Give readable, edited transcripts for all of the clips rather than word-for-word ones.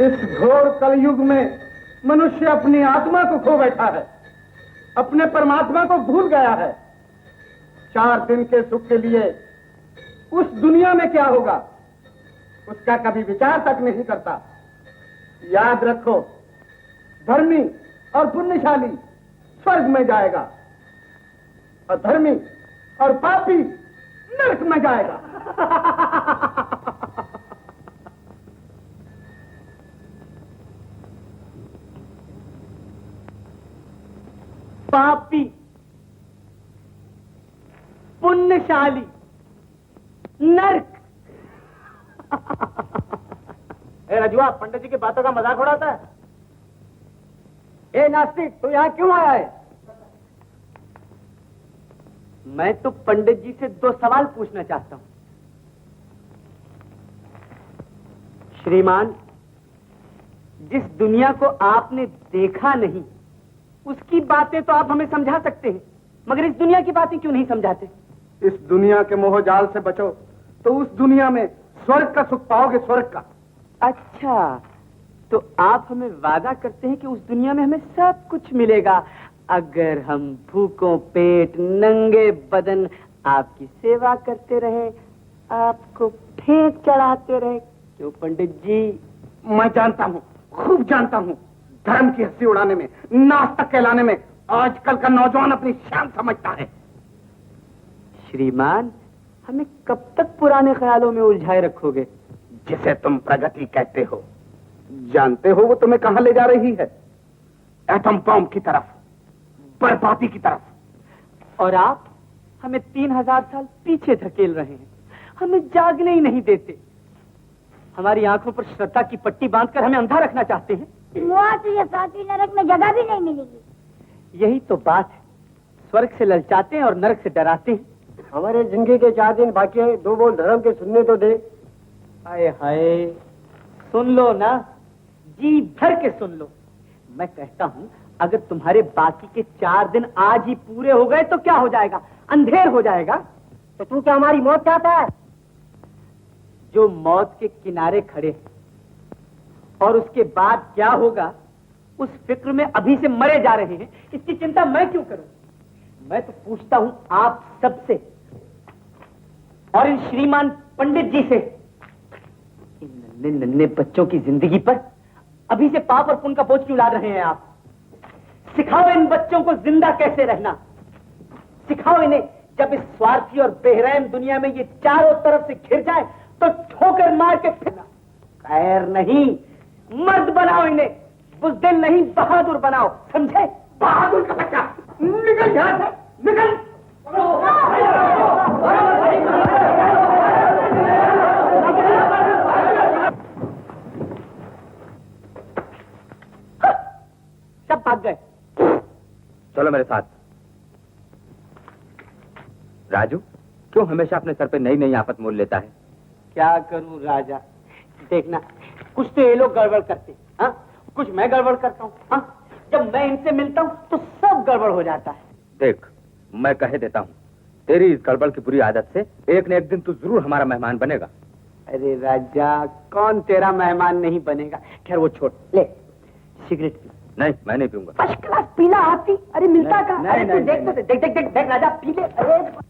इस घोर कलयुग में मनुष्य अपनी आत्मा को खो बैठा है, अपने परमात्मा को भूल गया है। 4 दिन के सुख के लिए उस दुनिया में क्या होगा उसका कभी विचार तक नहीं करता। याद रखो, धर्मी और पुण्यशाली स्वर्ग में जाएगा और धर्मी और पापी नरक में जाएगा। पापी, पुण्यशाली, नरक। रजुआ, पंडित जी की बातों का मजाक उड़ाता है। ए नास्तिक, तू यहाँ क्यों आया है? मैं तो पंडित जी से 2 सवाल पूछना चाहता हूं। श्रीमान, जिस दुनिया को आपने देखा नहीं उसकी बातें तो आप हमें समझा सकते हैं, मगर इस दुनिया की बातें क्यों नहीं समझाते? इस दुनिया के मोहजाल से बचो तो उस दुनिया में स्वर्ग का सुख पाओगे, स्वर्ग का। अच्छा, तो आप हमें वादा करते हैं कि उस दुनिया में हमें सब कुछ मिलेगा अगर हम भूखों पेट नंगे बदन आपकी सेवा करते रहे, आपको भेंट चढ़ाते रहे। क्यों पंडित जी? मैं जानता हूँ, खूब जानता हूँ, धर्म की हंसी उड़ाने में, नास्तिक कहलाने में आजकल का नौजवान अपनी शान समझता है। श्रीमान, हमें कब तक पुराने ख्यालों में उलझाए रखोगे? जिसे तुम प्रगति कहते हो, जानते हो वो तुम्हें कहां ले जा रही है? एटम बम की तरफ, बर्बादी की तरफ। और आप हमें 3000 साल पीछे धकेल रहे हैं, हमें जागने ही नहीं देते। हमारी आंखों पर श्रद्धा की पट्टी बांधकर हमें अंधा रखना चाहते हैं। वहाँ तो ये सातवीं नरक में जगह भी नहीं मिलेगी। यही तो बात है, स्वर्ग से ललचाते हैं और नरक से डराते हैं। हमारे जिंदगी के 4 दिन बाकी है, 2 बोल धर्म के सुनने तो दे। हाय हाय, सुन लो ना, जी भर के सुन लो। मैं कहता हूँ, अगर तुम्हारे बाकी के 4 दिन आज ही पूरे हो गए तो क्या हो जाएगा? अंधेर हो जाएगा। तो तू क्या हमारी मौत चाहता है? जो मौत के किनारे खड़े हैं और उसके बाद क्या होगा उस फिक्र में अभी से मरे जा रहे हैं, इसकी चिंता मैं क्यों करूं? मैं तो पूछता हूं आप सबसे और इन श्रीमान पंडित जी से, इन नन्हे नन्हे बच्चों की जिंदगी पर अभी से पाप और पुण्य का बोझ क्यों ला रहे हैं आप? सिखाओ इन बच्चों को जिंदा कैसे रहना, सिखाओ इन्हें जब इस स्वार्थी और बेरहम दुनिया में ये चारों तरफ से घिर जाए तो ठोकर मार के फिरना। खैर नहीं, मर्द बनाओ इन्हें, बुज़दिल नहीं बहादुर बनाओ, समझे? बहादुर का बच्चा, निकल यहां से, निकल। सब भाग गए। चलो मेरे साथ। राजू, क्यों हमेशा अपने सर पे नई नई आफत मोल लेता है? क्या करूं राजा, देखना, कुछ तो ये लोग गड़बड़ करते, हाँ, कुछ मैं गड़बड़ करता हूँ, हाँ। जब मैं इनसे मिलता हूँ तो सब गड़बड़ हो जाता है। देख, मैं कह देता हूँ, तेरी इस गड़बड़ की बुरी आदत से एक न एक दिन तू जरूर हमारा मेहमान बनेगा। अरे राजा, कौन तेरा मेहमान नहीं बनेगा? खैर वो छोड़, ले सिगरेट पी। नहीं, मैं नहीं पीऊंगा। फर्स्ट क्लास पीला आती, अरे मिलता का? अरे तू देख तो देख देख देख देख राजा, पी ले। अरे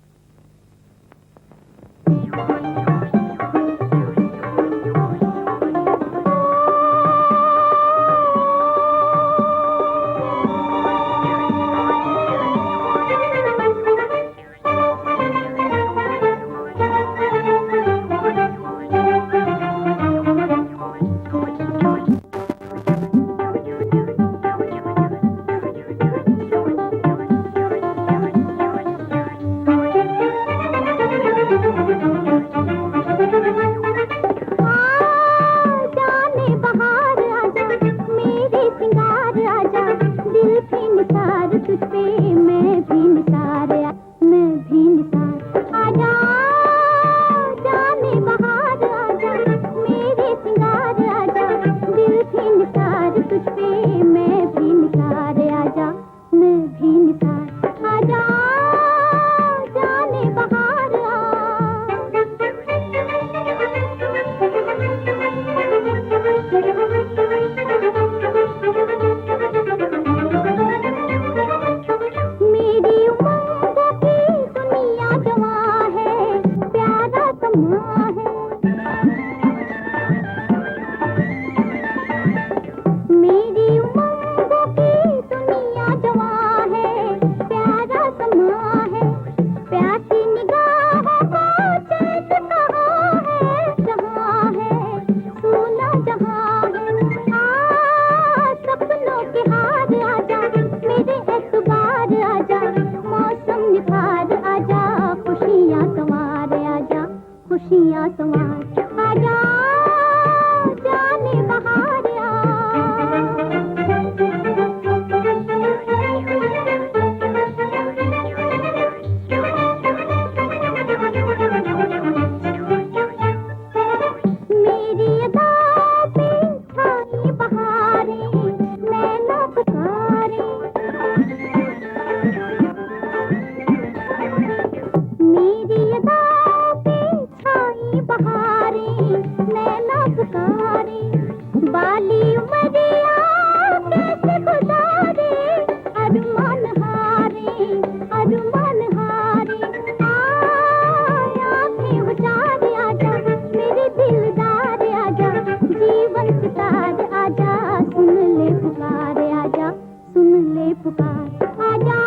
सितार आजा, सुन ले पुकार आजा, सुन ले पुकार आजा,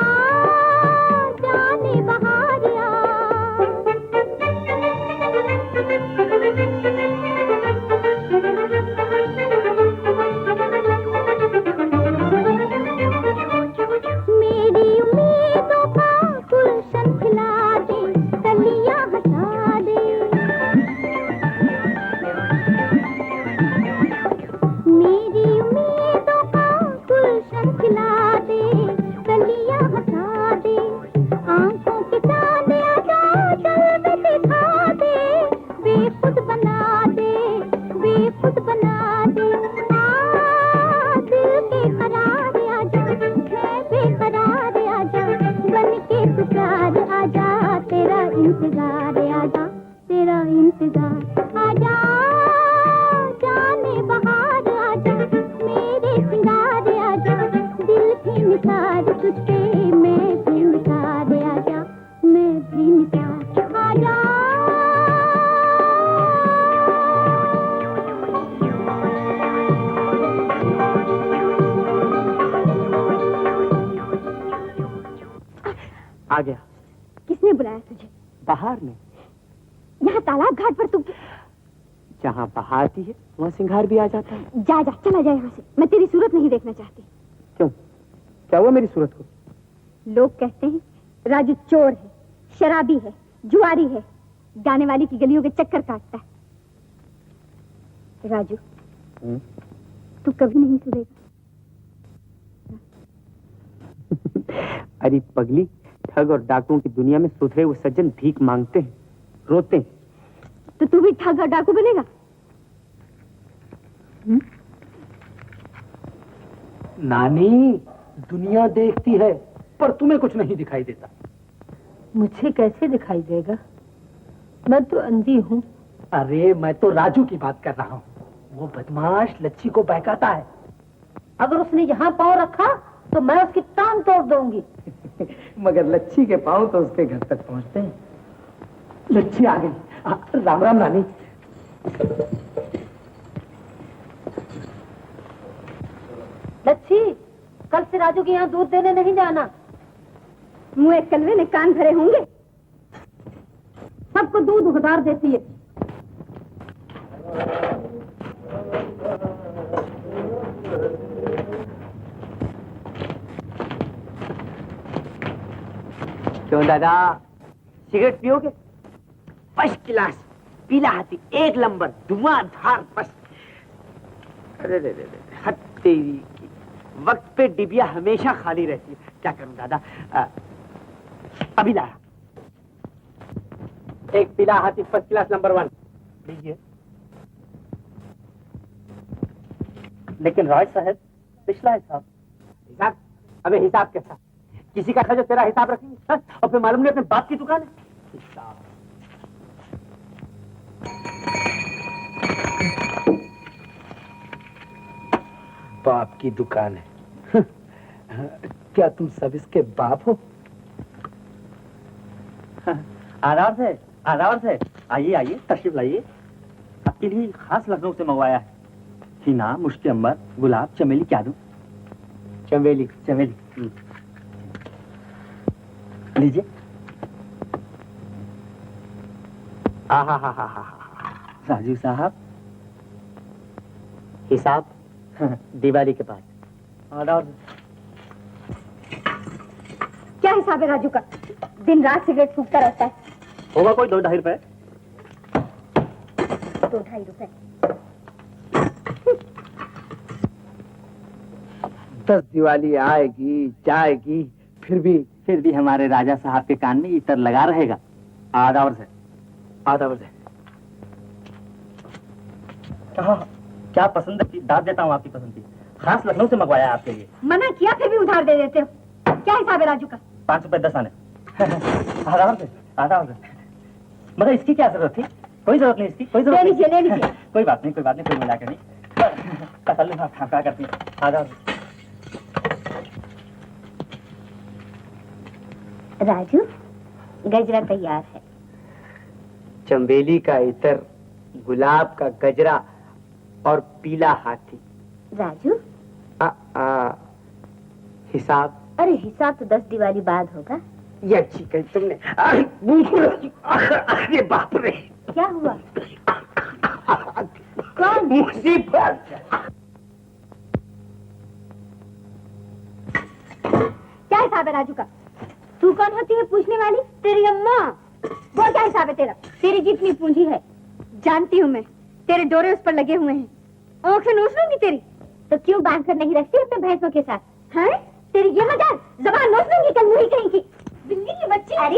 जाने बहार आ। मेरी उम्मीदों का गुलशन खिला दे, कलियां हटा दे। मेरी उम्मीदों का गुलशन खिला दे, कलियां हटा दे। आंखों के चांद आजा, दिल में दिखा दे, बेखुद बना दे, बेखुद बना दे। दिल के करार आजा, है बेकरार आजा, बन के तू प्यार आजा, तेरा इंतजार आजा, तेरा इंतजार आजा, जाने बहार आजा, मेरे सिंगार आजा, दिल की निसार तुझ पे मैं भी निसार आजा, मैं भी निसार आजा। आ गया। किसने बुलाया तुझे? बाहर में। यहाँ तालाब घाट पर तू जहाँ बहार आती है वहाँ सिंगार भी आ जाता है। जा जा, चला जा यहाँ से, मैं तेरी सूरत नहीं देखना चाहती। क्यों? क्या हुआ मेरी सूरत को? लोग कहते हैं राजू चोर है, शराबी है, जुआरी है, गाने वाली की गलियों के चक्कर काटता है। राजू, तू कभी नहीं सुधरेगा। अरे पगली, ठग और डाकुओं की दुनिया में सुधरे हुए सज्जन भीख मांगते हैं, रोते हैं। तो तू भी ठग और डाकू बनेगा? नानी, दुनिया देखती है पर तुम्हें कुछ नहीं दिखाई देता। मुझे कैसे दिखाई देगा? मैं तो अंधी हूँ। अरे मैं तो राजू की बात कर रहा हूँ। वो बदमाश लच्छी को बहकाता है। अगर उसने यहाँ पाँव रखा तो मैं उसकी टांग तोड़ दूंगी। मगर लच्छी के पाँव तो उसके घर तक पहुँचते हैं। लच्छी आ गई। राम राम नानी। लच्छी, कल से राजू के यहाँ दूध देने नहीं जाना। मुँह कलवे में कान भरे होंगे। सबको दूध उधार देती है। क्यों दादा, सिगरेट पियोगे? फर्स्ट क्लास, पीला हाथी, एक नंबर, धुआंधार बस। अरे रे रे रे, हद तेरी की। वक्त पे डिबिया हमेशा खाली रहती है। क्या करूं दादा? अभी लाया। एक पीला हाथी फर्स्ट क्लास नंबर 1 लीजिए। लेकिन राज साहब, पिछला हिसाब। हिसाब? अबे हिसाब कैसा? किसी का खर्च तेरा हिसाब रखेंगे? हाँ? और फिर मालूम नहीं अपने बाप की दुकान है। हिसाब बाप की दुकान है। क्या तुम सब इसके बाप हो? आराम से, आराम से। आइए आइए, तशरीफ लाइए। आपके लिए खास लखनऊ से मंगवाया है। हिना, मुश्किल अंबर, गुलाब, चमेली। क्या दूं? चमेली, चमेली। लीजिए। आहा हा हा हा। राजू साहब, हिसाब दिवाली के बाद। क्या हिसाब है राजू का? दिन रात सिगरेट फूकता रहता है। होगा कोई 2-2.5 रुपए। 2-2.5 रुपए। 10 दिवाली आएगी जाएगी, फिर भी हमारे राजा साहब के कान में इतर लगा रहेगा। आधा वर्ष है, आधा वर्ष है। क्या पसंद है? दाद देता हूँ आपकी पसंद की। खास लखनऊ से मंगवाया आपके लिए। मना किया फिर भी उधार दे देते हो। क्या हिसाब है राजू का? 5 रुपए 10 आने। आधा वर्ष है, आधा वर्ष। मगर इसकी क्या जरूरत थी? कोई जरूरत नहीं इसकी, कोई जरूरत नहीं। ले लीजिए। कोई बात नहीं, कोई बात नहीं, कोई मिला के नहीं। तसल्लुफ़ आप क्या करती हैं? आधा वर्ष। राजू, गजरा तैयार है। चंबेली का इतर, गुलाब का गजरा और पीला हाथी। राजू, हिसाब? अरे हिसाब तो 10 दिवाली बाद होगा। ये अच्छी कही तुमने। अरे बाप रे, क्या हुआ? कौन? मुसीबत। क्या हिसाब है राजू का? तू कौन होती है पूछने वाली? तेरी अम्मा। वो क्या हिसाब है तेरा? तेरी जितनी पूंजी है जानती हूँ मैं, तेरे डोरे उस पर लगे हुए हैं। आंखें नोच लूंगी तेरी। तो क्यों बांध कर नहीं रखती अपने भैंसों के साथ? हैं? तेरी ये मजाक, जबान नोच लूंगी कल मुही कहीं की। बिल्ली की बच्ची। अरे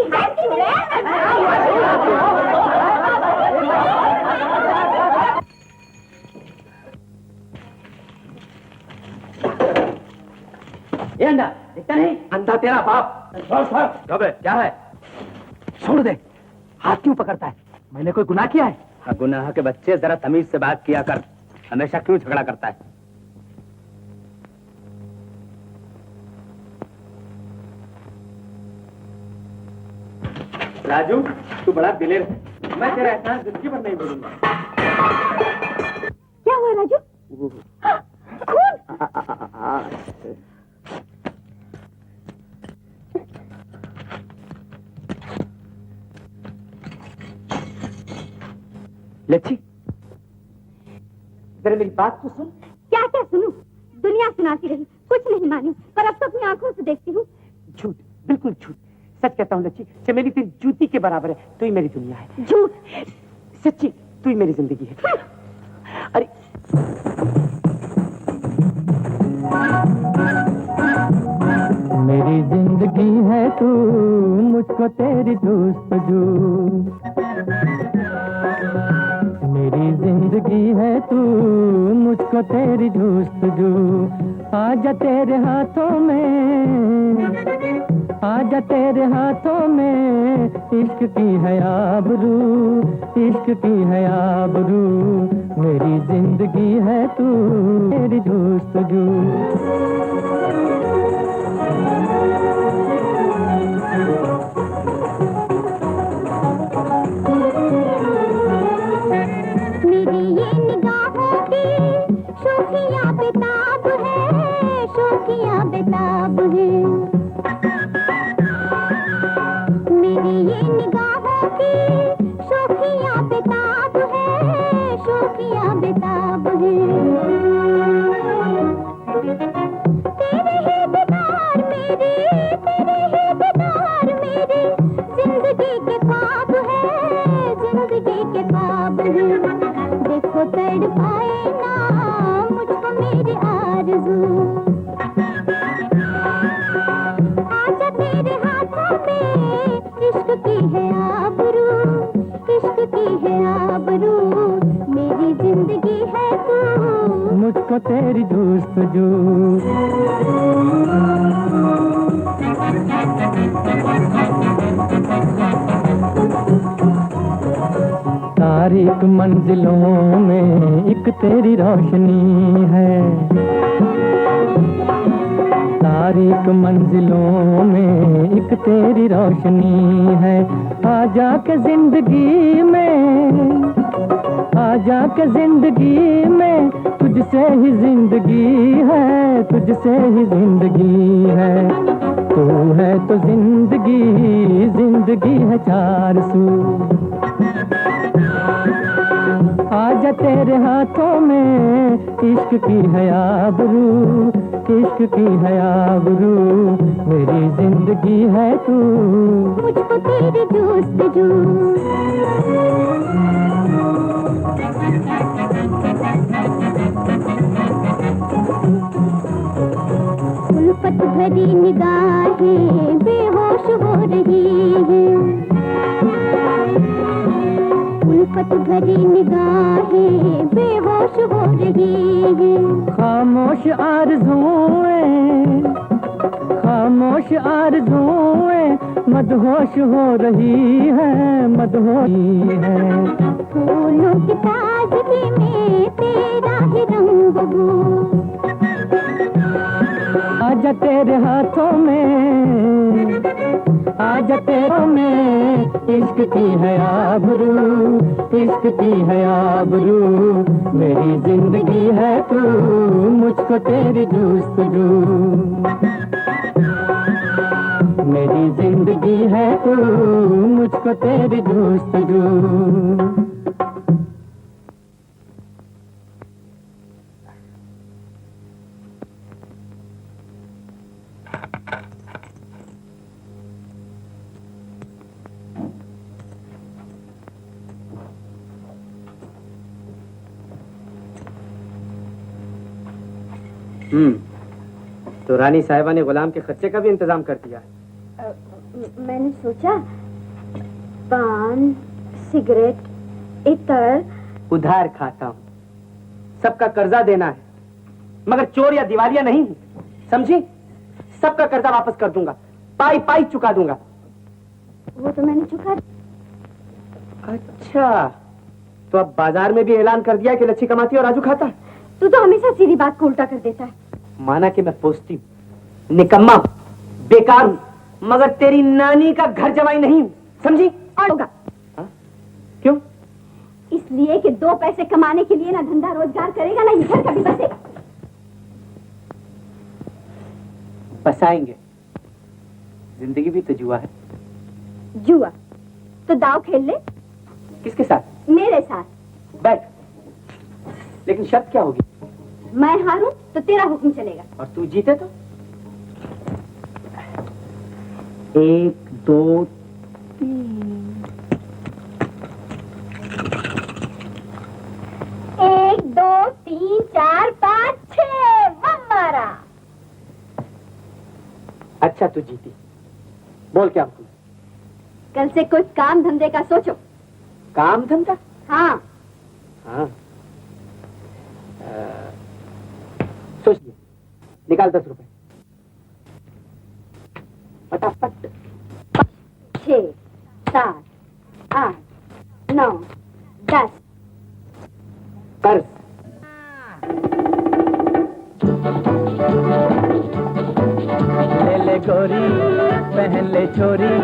ये अंधा दिखता नहीं? अंधा तेरा बाप। क्या है? छोड़ दे, हाथ क्यों पकड़ता है? मैंने कोई गुनाह किया है? हाँ, गुनाह के बच्चे, जरा तमीज से बात किया कर। हमेशा क्यों झगड़ा करता है? राजू, तू बड़ा दिलेर है। मैं तेरा एहसान जिंदगी भर नहीं भूलूंगा। क्या हुआ राजू? लच्छी, जरा मेरी बात तो सुन। क्या क्या सुनूं? दुनिया सुनाती रही, कुछ नहीं मानी, पर अब तो अपनी आंखों से देखती हूँ। झूठ, बिल्कुल झूठ। सच कहता हूँ लच्छी, चमेली तेरी जूती के बराबर है। तू ही मेरी दुनिया है। झूठ। सच्ची, तू ही मेरी जिंदगी है। अरे मेरी जिंदगी है तू, मुझको तेरी जुस्तजू। मेरी जिंदगी है तू, मुझको तेरी जुस्तजू। आजा तेरे हाथों में, आजा तेरे हाथों में, इश्क की है आबरू, इश्क की है आबरू। मेरी जिंदगी है तू, तेरी जुस्तजू। मेरी ये निगाहों की शोखियाँ बेताब है, शोखियाँ बेताब है। मेरी ये निगाहों की शोखियाँ बेताब है, शोखियाँ बेताब है। तेरे ही दीदार मेरे, तेरे ही दीदार मेरे, जिंदगी के ख्वाब है, जिंदगी के ख्वाब है। देखो तड़पाए ना मुझको मेरे आरज़ू। आजा तेरे हाथों में, इश्क की है आबरू, इश्क की है आबरू। मेरी जिंदगी है तू, मुझको तेरी जुस्तजू। तारीक मंजिलों में एक तेरी रोशनी है, तारीक मंजिलों में एक तेरी रोशनी है। आजा के जिंदगी में, आजा के जिंदगी में, तुझसे ही जिंदगी है, तुझसे ही जिंदगी है। तू है तो जिंदगी, जिंदगी है चार सू। आजा तेरे हाथों में, इश्क की है आबरू, इश्क की है आबरू। मेरी जिंदगी है तू, मुझको तेरी जुस्तजू। उल्फत भरी निगाहें बेहोश हो रही हैं, उल्फत भरी निगाहें बेहोश हो रही हैं। खामोश आरज़ुएं, खामोश आरज़ुएं, मदहोश हो रही है, मदहोश है। फूलों की ताजगी में तेरा ही रंग हो। आजा तेरे हाथों में, आज तेरों में इश्क की है आबरू, इश्क की है आबरू, मेरी जिंदगी है तू, मुझको तेरी जुस्तजू, मेरी जिंदगी है तू, मुझको तेरी जुस्तजू। तो रानी साहिबा ने गुलाम के खर्चे का भी इंतजाम कर दिया। मैंने सोचा पान, सिगरेट, इतर उधार खाता हूँ, सबका कर्जा देना है, मगर चोर या दिवालिया नहीं हूँ, समझी? सबका कर्जा वापस कर दूंगा, पाई पाई चुका दूंगा। वो तो मैंने चुका। अच्छा, तो अब बाजार में भी ऐलान कर दिया कि लच्छी कमाती है और राजू खाता है। तू तो हमेशा सीधी बात को उल्टा कर देता है। माना कि मैं पोस्ती हूँ, निकम्मा हूँ, बेकार हूँ, मगर तेरी नानी का घर जमाई नहीं हूँ, समझी? और होगा। क्यों? इसलिए कि 2 पैसे कमाने के लिए ना धंधा रोजगार करेगा ना इधर कभी बसेगा। बसाएंगे, जिंदगी भी तो जुआ है। जुआ तो दाव खेल ले। किसके साथ? मेरे साथ। बैठ, लेकिन शर्त क्या होगी? मैं हारूं तो तेरा हुक्म चलेगा, और तू जीते तो 1 2 3। 1 2 3 4 5 6 मारा। अच्छा, तू जीती। बोल क्या हुक्म? कल से कोई काम धंधे का सोचो। काम धंधा? हाँ हाँ, सोच लिया। निकाल 10 रुपए फटाफट। 6 7 8 9 10। कर्ज। ले ले गोरी पहन ले छोरी,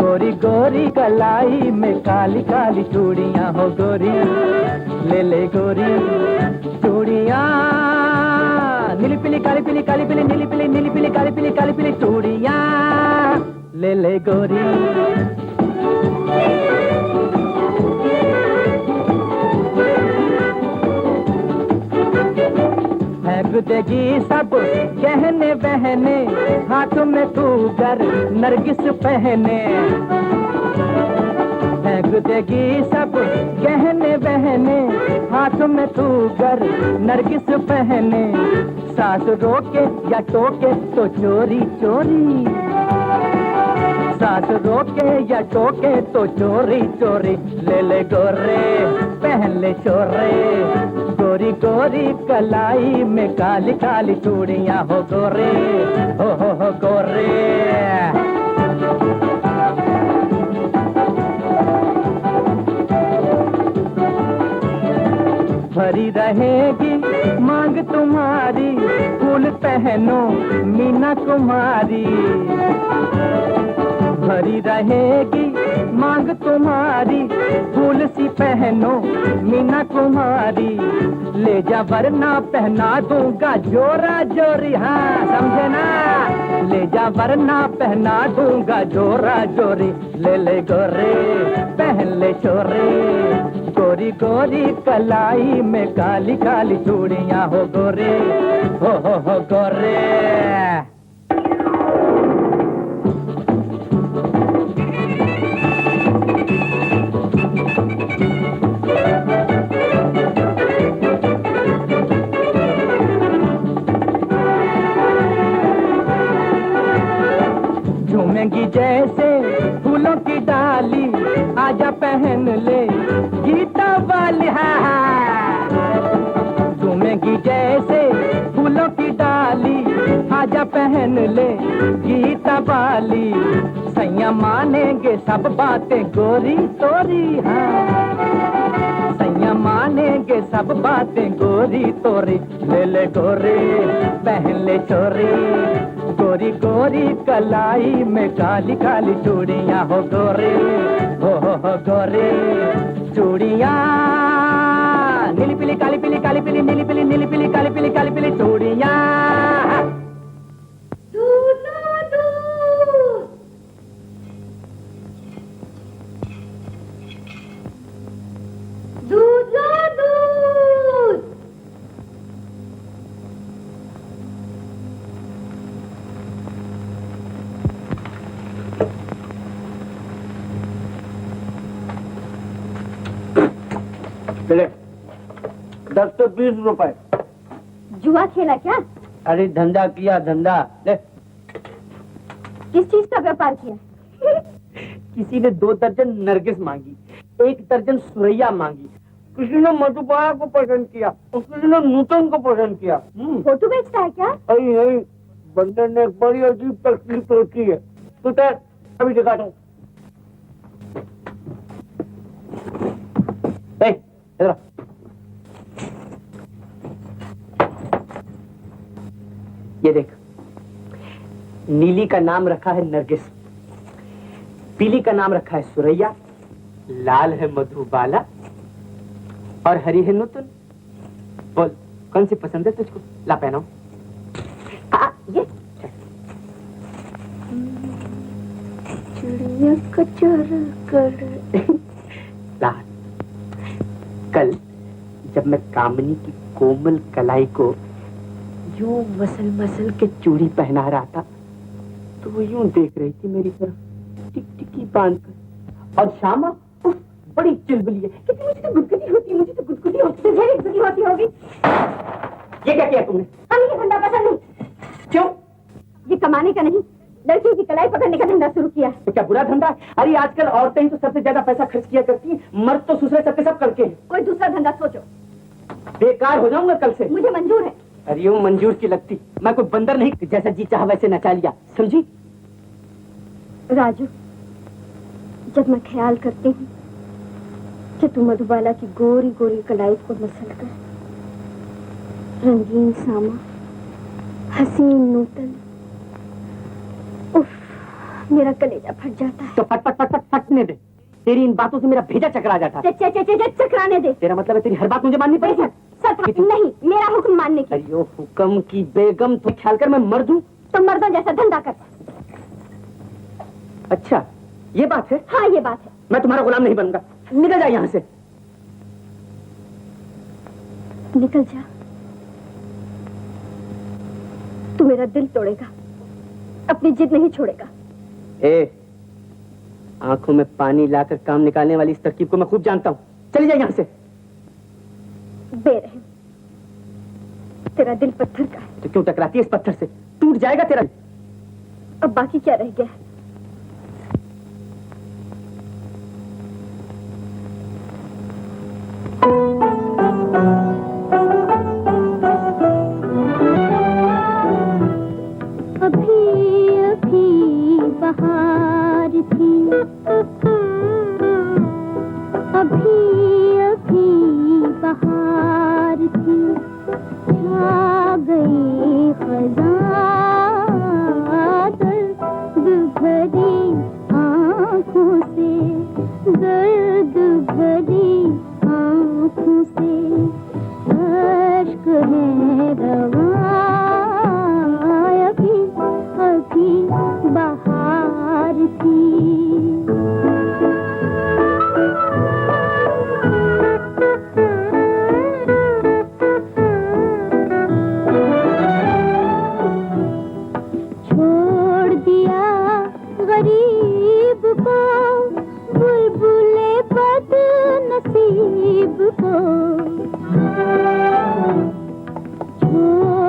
गोरी गोरी कलाई में काली काली चूड़ियां हो गोरी, ले ले गोरी चूड़ियां, नीली पीली काली पीली काली पीली नीली पीली नीली पीली काली पीली काली पीली चूड़ियां, ले ले गोरी। फेंक देगी सब गहने बहने, हाथ में तू गर नरगिस पहने, फेंक देगी सब गहने बहने, हाथ में तू गर नरगिस पहने, सास रोके या टोके तो चोरी चोरी, सास रोके या टोके तो चोरी चोरी, ले ले गोरे पहन ले चोरे, गोरी गोरी कलाई में काली काली चूड़ियां हो गोरे, हो गोरे। भरी रहेगी मांग तुम्हारी, फूल पहनो मीना कुमारी, भरी रहेगी मांग तुम्हारी, फूल सी पहनो मीना कुमारी, ले जा वरना पहना दूंगा जोरा जोरी, हाँ समझे ना, ले जा वरना पहना दूंगा जोरा जोरी, ले ले गोरे पहन ले चोरे, गोरी गोरी कलाई में काली काली चूड़ियां हो गोरे, हो गोरे। झूमेंगी जैसे फूलों की डाली, आजा पहन ले गीता वाली, झूमेंगी जैसे फूलों की डाली, आजा पहन ले गीता वाली, सैया मानेंगे सब बातें गोरी तोरी, सैया मानेंगे सब बातें गोरी तोरी, ले ले गोरे पहन ले चोरी, गोरी गोरी कलाई में काली काली चूड़ियां हो गोरे, हो गोरे चूड़ियां, नीली पीली काली पीली काली पीली नीली पीली नीली पीली काली पीली चूड़ियां। दूध लो दूध। चले 10 से 20 रुपए। जुआ खेला क्या? अरे धंधा किया धंधा। ले किस चीज का व्यापार किया? किसी ने 2 दर्जन नरगिस मांगी, 1 दर्जन सुरैया मांगी, किसी ने मधुबाला को पसंद किया और किसी ने नूतन को पसंद किया। फोटो बेचता है क्या? नहीं बंदर ने एक बड़ी अजीब तकलीफ रखी है। तू ठहर, अभी दिखाता हूँ। इधर आ। ये देख, नीली का नाम रखा है नरगिस, पीली का नाम रखा है सुरैया, लाल है मधुबाला और हरी है नूतन। बोल कौन सी पसंद है तुझको? ला पहनाओ। ये चिड़िया कचर कर। लाल, कल जब मैं कामनी की कोमल कलाई को यूं मसल मसल के चूड़ी पहना रहा था तो वो यूं देख रही थी मेरी तरफ टिकटिकी बांध कर। और श्यामा उफ, बड़ी चुलबुली है, क्योंकि मुझे तो गुदगुदी होती, मुझे तो गुदगुदी होती, तुझे भी गुदगुदी होती होगी। ये क्या किया तुमने? हमें ये धंधा पसंद नहीं। क्यों? ये कमाने का नहीं, लड़कियों की कलाई पकड़ने का धंधा शुरू किया। तो क्या बुरा धंधा है? अरे आजकल औरतें ही तो सबसे ज्यादा पैसा खर्च किया करती हैं, मर्द तो दूसरे सबके सब करके हैं। कोई दूसरा धंधा सोचो। बेकार हो जाऊंगा कल से। मुझे मंजूर है। अरे यूं मंजूर की लगती, मैं कोई बंदर नहीं कि जैसा जी चाहा वैसे नचा लिया, समझी? राजू, जब मैं ख्याल करती हूँ कि तू मधुबाला की गोरी गोरी कलाई को मसल कर रंगीन सामा, हसीन नूतन, उफ, मेरा कलेजा फट जाता है। तो फट फट फट फट फटने दे, तेरी इन बातों से मेरा भेजा चकरा जाता है। चकराने दे। तेरा मतलब है तेरी हर बात मुझे माननी पड़ेगी? नहीं, मेरा हुक्म मानने की। अरे ओ हुक्म की बेगम, तो ख्याल कर मैं मर्द हूँ। तो मर्दों जैसा धंधा कर। अच्छा ये बात है? हाँ ये बात है। मैं तुम्हारा गुलाम नहीं बनूंगा, निकल जा यहाँ से। निकल जा। तू मेरा दिल तोड़ेगा, अपनी जिद नहीं छोड़ेगा। ए, आंखों में पानी लाकर काम निकालने वाली इस तरकीब को मैं खूब जानता हूँ। चली जा यहाँ से। बेरहम, तेरा दिल पत्थर का है। तो क्यों टकराती है इस पत्थर से? टूट जाएगा तेरा। अब बाकी क्या रह गया है? अभी अभी बहार थी, अभी अभी बहार थी, छा गई खज़ां दर्द भरी आँखों से, दर्द भरी आँखों से, अश्क है रवां, अभी अभी बहार थी। छोड़ दिया गरीब को, बुलबुले बदनसीब को, छोड़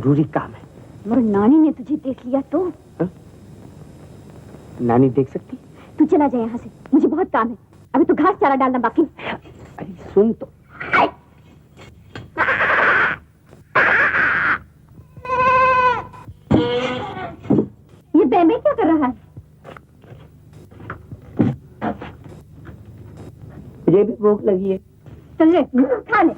जरूरी काम है। और नानी ने तुझे देख लिया तो? नानी देख सकती? तू चला जाए यहाँ से, मुझे बहुत काम है। अभी तो घास चारा डालना बाकी। अरे सुन तो। ये बेमे क्या कर रहा है? मुझे भी भूख लगी है। चल रे, खा ले।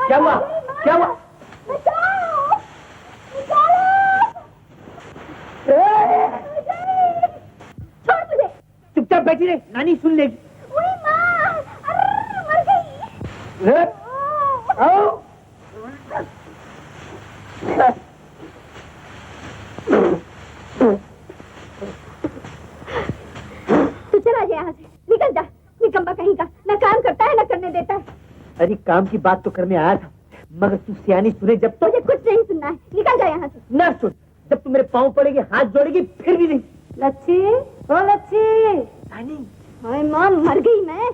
क्या हुआ? क्या हुआ? छोड़ मुझे। चुपचाप बैठी रहे, नानी सुन लेगी। ओए माँ, अरे मर गई। आओ। तू चला जा यहाँ से, निकल जा। निकम्मा कहीं का, ना काम करता है ना करने देता है। अरे काम की बात तो करने आया था, मगर तू सियानी सुने जब तो। मुझे कुछ नहीं सुनना है, निकल जा यहाँ से। ना सुन, जब तू मेरे पाँव पड़ेगी, हाथ जोड़ेगी, फिर भी नहीं। लच्छी, ओ लच्छी। नानी, हाय माँ, मर गई मैं।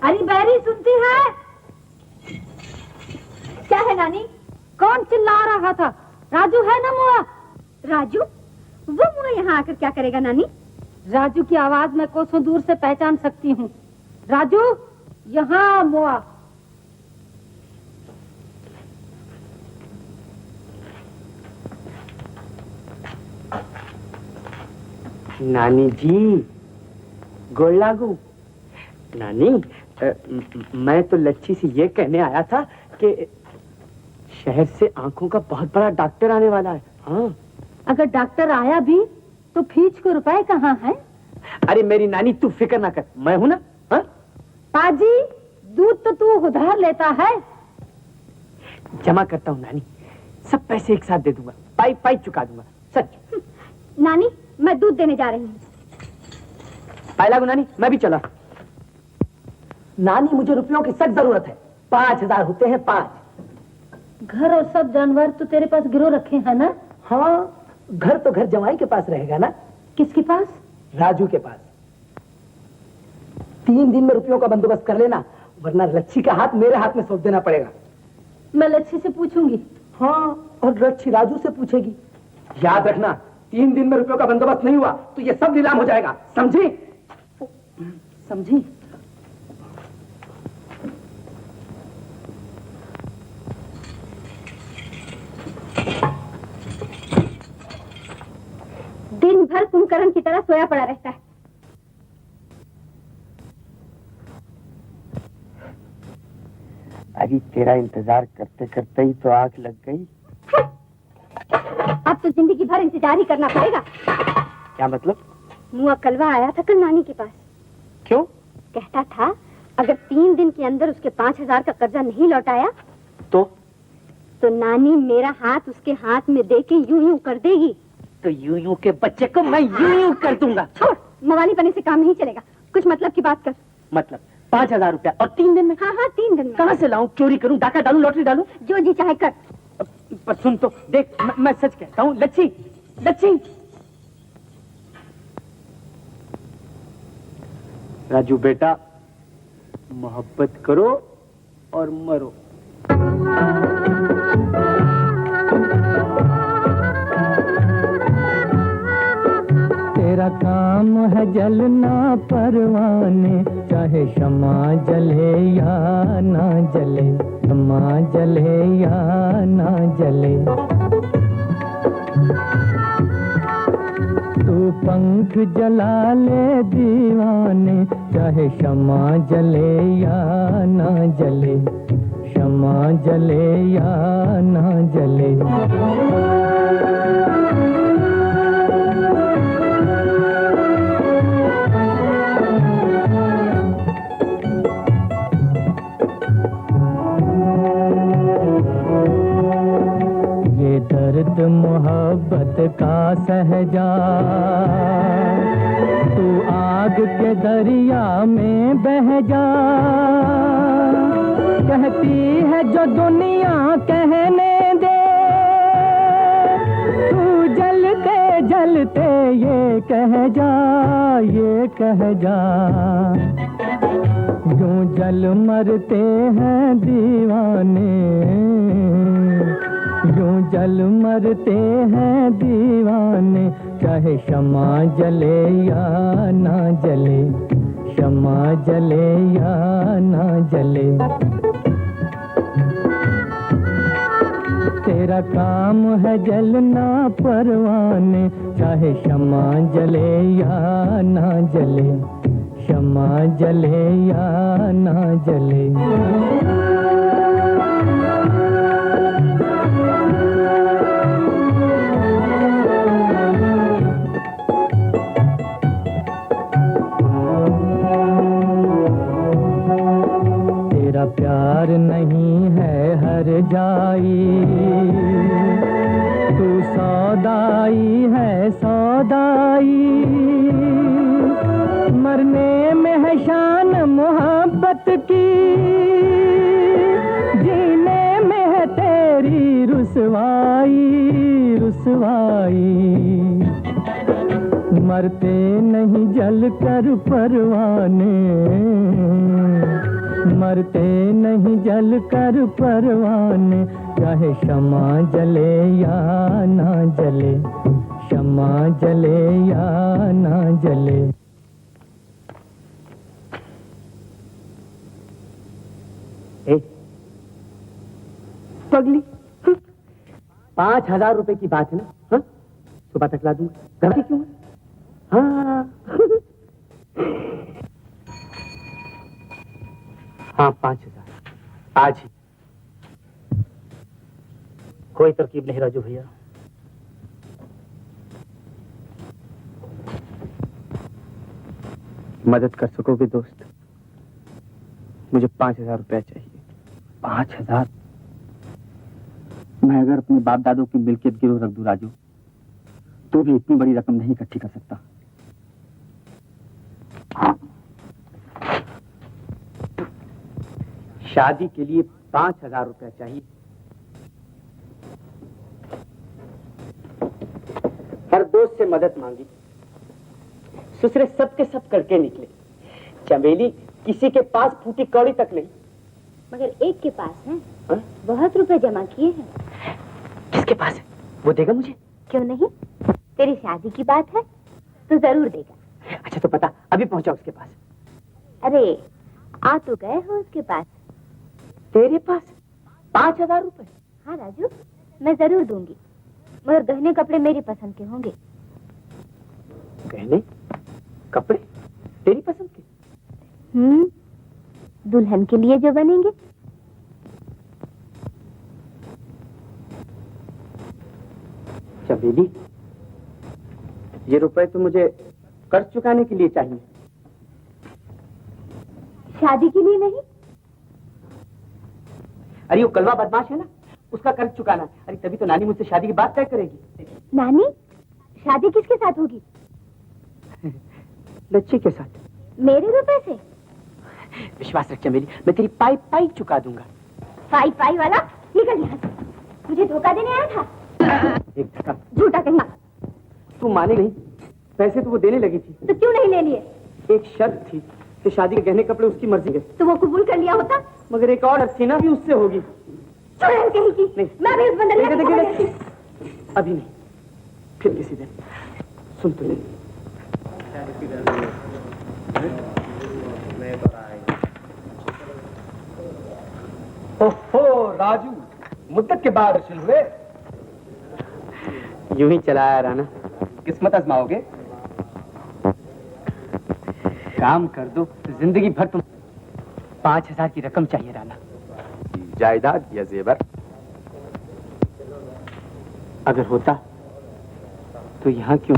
अरे बैरी सुनती है? क्या है नानी? कौन चिल्ला रहा था? राजू है ना मुआ? राजू? वो मुआ यहाँ आकर क्या करेगा नानी? राजू की आवाज मैं कोसों दूर से पहचान सकती हूँ। राजू, यहाँ मुआ। नानी जी, गोड़ लागू। नानी, मैं तो लच्छी से ये कहने आया था कि शहर से आंखों का बहुत बड़ा डॉक्टर आने वाला है। हाँ। अगर डॉक्टर आया भी तो फीस को रुपए कहाँ है? अरे मेरी नानी, तू फिक्र ना कर, मैं हूं ना। हाँ? पाजी, दूध तो तू उधार लेता है। जमा करता हूँ नानी, सब पैसे एक साथ दे दूंगा, पाई पाई चुका दूंगा, सच। नानी, मैं दूध देने जा रही हूँ। पाई लागू नानी, मैं भी चला। नानी, मुझे रुपयों की सख्त जरूरत है। 5,000 होते हैं, 5। घर और सब जानवर तो तेरे पास गिरो रखे हैं ना? हाँ, घर तो घर जमाई के पास रहेगा ना। किसके पास? राजू के पास। 3 दिन में रुपयों का बंदोबस्त कर लेना, वरना लच्छी का हाथ मेरे हाथ में सौंप देना पड़ेगा। मैं लच्छी से पूछूंगी। हाँ, और लच्छी राजू से पूछेगी। याद रखना, 3 दिन में रुपयों का बंदोबस्त नहीं हुआ तो ये सब नीलाम हो जाएगा, समझी? समझी? दिन भर कुंभकर्ण की तरह सोया पड़ा रहता है। अरे तेरा इंतजार करते करते ही तो आंख लग गई। अब तो जिंदगी भर इंतजार ही करना पड़ेगा। क्या मतलब? मुआ कलवा आया था कल नानी के पास। क्यों? कहता था अगर 3 दिन के अंदर उसके 5,000 का कर्जा नहीं लौटाया तो नानी मेरा हाथ उसके हाथ में देके यूं यूं कर देगी। तो यूं यूं के बच्चे को मैं यूं यूं कर दूंगा। छोड़, मवाली पने से काम नहीं चलेगा। कुछ मतलब की बात कर। मतलब 5,000 रुपया और 3 दिन में? हाँ हाँ, 3 दिन में। कहाँ से लाऊं? चोरी करूं, डाका डालूं, लॉटरी डालूं? जो जी चाहे कर। पर सुन तो देख, मैं सच कहता हूँ लच्छी, लच्छी। राजू बेटा, मोहब्बत करो और मरो। तेरा काम है जलना परवाने, चाहे शमा जले या ना जले, शमा जले या ना जले। तू पंख जला ले दीवाने, चाहे शमा जले या ना जले, शमा जले या ना जले। दर्द मोहब्बत का सहजा तू आ राग के दरिया में बह जा, कहती है जो दुनिया कहने दे, तू जलते जलते ये कह जा, ये कह जा। यूं जल मरते हैं दीवाने, यूं जल मरते हैं दीवाने, चाहे शमा जले या ना जले, शमा जले या ना जले। तेरा काम है जलना परवाने, चाहे शमा जले या ना जले, शमा जले या ना जले। तेरा प्यार नहीं है हर जाई, तू सौदाई है सौदाई, मरने में है शान मोहब्बत की, जीने में है तेरी रुसवाई रुसवाई। मरते नहीं जल कर परवाने, मरते नहीं जल कर परवाने, चाहे शमा जले या ना जले, शमा जले या ना जले। पगली, 5,000 रुपए की बात है ना? हाँ, सुबह तक ला दूंगा। गलती क्यों है? हाँ हाँ 5,000 आज ही। कोई तरकीब नहीं राजू भैया। मदद कर सकोगे दोस्त? मुझे 5,000 रुपया चाहिए। 5,000? मैं अगर अपने बाप दादों की मिल्कियत गिरो रख दूं राजू, तो भी इतनी बड़ी रकम नहीं इकट्ठी कर सकता। शादी के लिए 5,000 रुपया चाहिए। हर दोस्त से मदद मांगी, ससुरे सब के सब करके निकले। चमेली किसी के पास फूटी कौड़ी तक नहीं। मगर एक के पास है, बहुत रुपए जमा किए हैं। किसके पास है? वो देगा मुझे? क्यों नहीं? तेरी शादी की बात है तो जरूर देगा। अच्छा तो पता, अभी पहुंचा उसके पास। अरे आ तो गए हो उसके पास। तेरे पास 5,000 रुपए? हाँ राजू, मैं जरूर दूंगी, मगर गहने कपड़े मेरी पसंद के होंगे। गहने कपड़े तेरी पसंद के? दुल्हन के लिए जो बनेंगे। चमेली, ये रुपए तो मुझे कर्ज चुकाने के लिए चाहिए, शादी के लिए नहीं। अरे वो कलवा बदमाश है ना, उसका कर्ज चुकाना। अरे तभी तो नानी मुझसे शादी की बात तय करेगी। नानी? शादी किसके साथ होगी? लच्छी के साथ। मेरे रुपए से? विश्वास रख चमेली, मैं तेरी पाई पाई चुका दूंगा। पाई पाई वाला निकल यहाँ से। मुझे धोखा देने आया था? एक धक्का। झूठा कहना। तू माने नहीं, पैसे तो वो देने लगी थी। तो क्यों नहीं ले लिए? एक शर्त थी कि शादी के गहने कपड़े उसकी मर्जी के। तो वो कबूल कर लिया होता। मगर एक और थी ना, भी उससे होगी। चुड़ैल कहीं की। नहीं। मैं भी उस बंदरिया की खबर लेती। अभी नहीं, फिर किसी दिन। सुन तो ले। ओहो राजू, मुद्दत के बाद हासिल हुए। यूं ही चलाया राना। किस्मत आजमाओगे? काम कर दो, जिंदगी भर तुम। 5,000 की रकम चाहिए राना। जायदाद या जेवर? अगर होता तो यहाँ क्यों?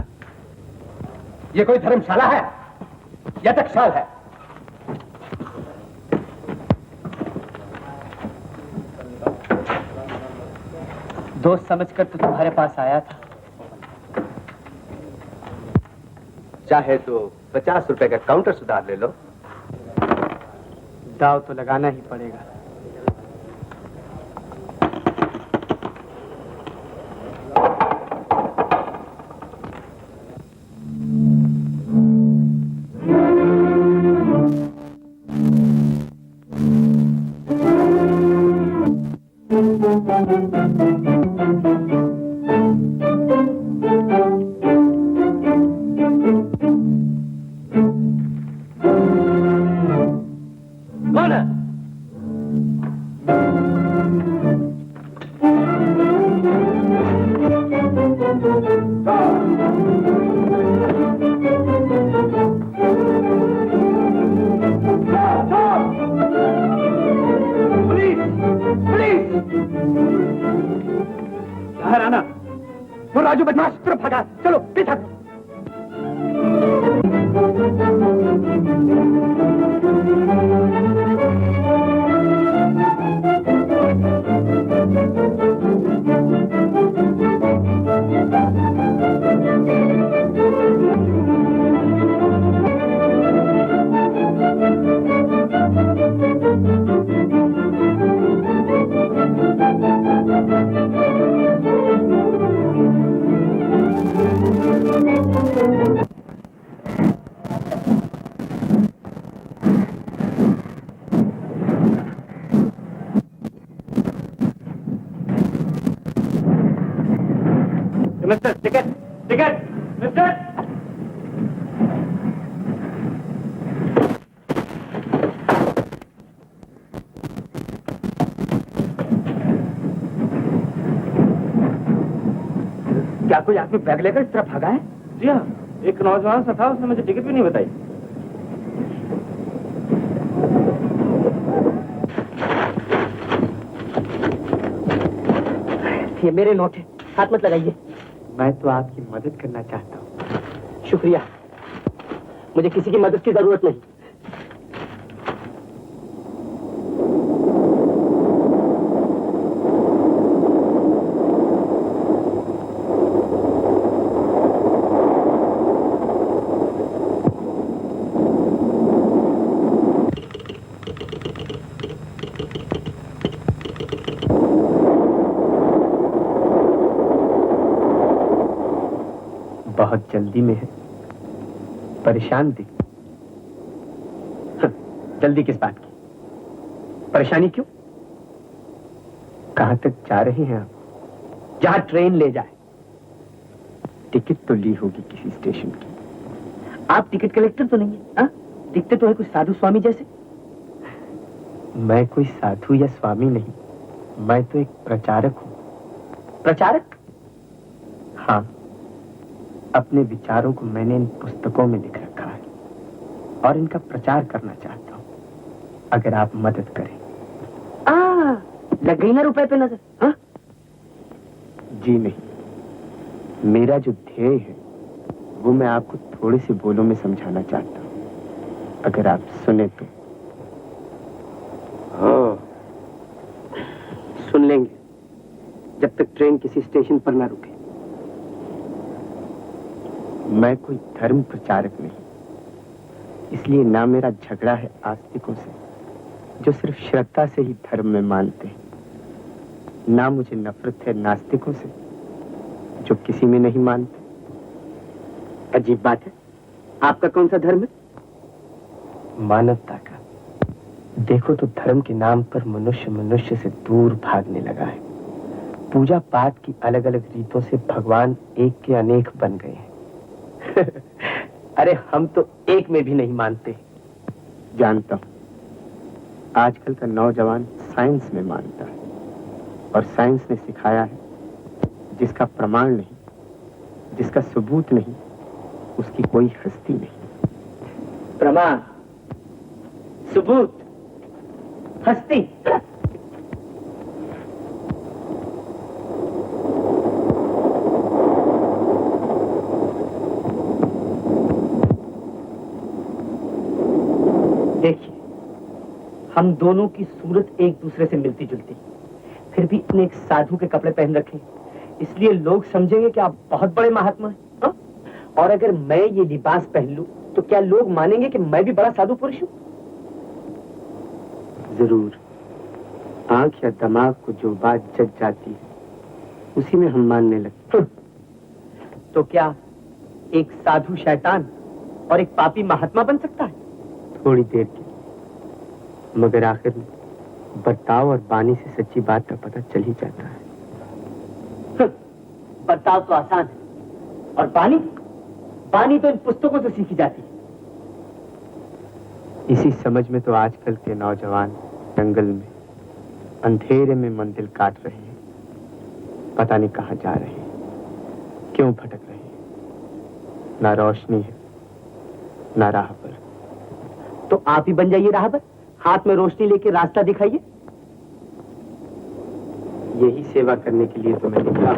ये कोई धर्मशाला है या टकसाल है? दोस्त समझकर तो तुम्हारे पास आया था। चाहे तो 50 रुपए का काउंटर सुधार ले लो। दाव तो लगाना ही पड़ेगा। राजू बदमाश तरफ भागा, चलो पीछा। Mister ticket ticket mister. क्या कोई आदमी बैग लेकर इस तरफ भागा है? जी हाँ, एक नौजवान सा था, उसने मुझे टिकट भी नहीं बताई। ये मेरे नोट है, हाथ मत लगाइए। मैं तो आपकी मदद करना चाहता हूँ। शुक्रिया, मुझे किसी की मदद की जरूरत नहीं। बहुत जल्दी में है, परेशान दिख। जल्दी किस बात की? परेशानी क्यों? कहां तक जा रहे हैं आप? जहां ट्रेन ले जाए। टिकट तो ली होगी किसी स्टेशन की। आप टिकट कलेक्टर तो नहीं है? हाँ? दिखते तो है कुछ साधु स्वामी जैसे। मैं कोई साधु या स्वामी नहीं, मैं तो एक प्रचारक हूं। प्रचारक? हाँ, अपने विचारों को मैंने इन पुस्तकों में लिख रखा है और इनका प्रचार करना चाहता हूं, अगर आप मदद करें। लग गई ना रुपए पे नजर? हाँ? जी नहीं, मेरा जो ध्येय है वो मैं आपको थोड़े से बोलों में समझाना चाहता हूं, अगर आप सुने तो। हाँ, सुन लेंगे जब तक ट्रेन किसी स्टेशन पर ना रुके। मैं कोई धर्म प्रचारक नहीं, इसलिए ना मेरा झगड़ा है आस्तिकों से जो सिर्फ श्रद्धा से ही धर्म में मानते हैं, ना मुझे नफरत है नास्तिकों से जो किसी में नहीं मानते। अजीब बात है, आपका कौन सा धर्म है? मानवता का। देखो तो धर्म के नाम पर मनुष्य मनुष्य से दूर भागने लगा है। पूजा पाठ की अलग अलग रीतों से भगवान एक के अनेक बन गए हैं। अरे हम तो एक में भी नहीं मानते। जानता हूं, आजकल का नौजवान साइंस में मानता है और साइंस ने सिखाया है जिसका प्रमाण नहीं, जिसका सबूत नहीं, उसकी कोई हस्ती नहीं। प्रमाण, सबूत, हस्ती। देखिए, हम दोनों की सूरत एक दूसरे से मिलती जुलती, फिर भी इतने एक साधु के कपड़े पहन रखे, इसलिए लोग समझेंगे कि आप बहुत बड़े महात्मा हैं। और अगर मैं ये लिबास पहन लूं तो क्या लोग मानेंगे कि मैं भी बड़ा साधु पुरुष हूं? जरूर। आंख या दिमाग को जो बात जग जाती है उसी में हम मानने लगते। तो क्या एक साधु शैतान और एक पापी महात्मा बन सकता है? थोड़ी देर के, मगर आखिर में बर्ताव और बानी से सच्ची बात का पता चल ही जाता है। बर्ताव तो आसान है, और बानी तो इन पुस्तकों से सीखी जाती है। इसी समझ में तो आजकल के नौजवान जंगल में अंधेरे में मंजिल काट रहे हैं, पता नहीं कहां जा रहे हैं, क्यों भटक रहे हैं। ना रोशनी है, ना राह पर। तो आप ही बन जाइए राहबर, हाथ में रोशनी लेके रास्ता दिखाइए। यही सेवा करने के लिए तो मैंने कहा।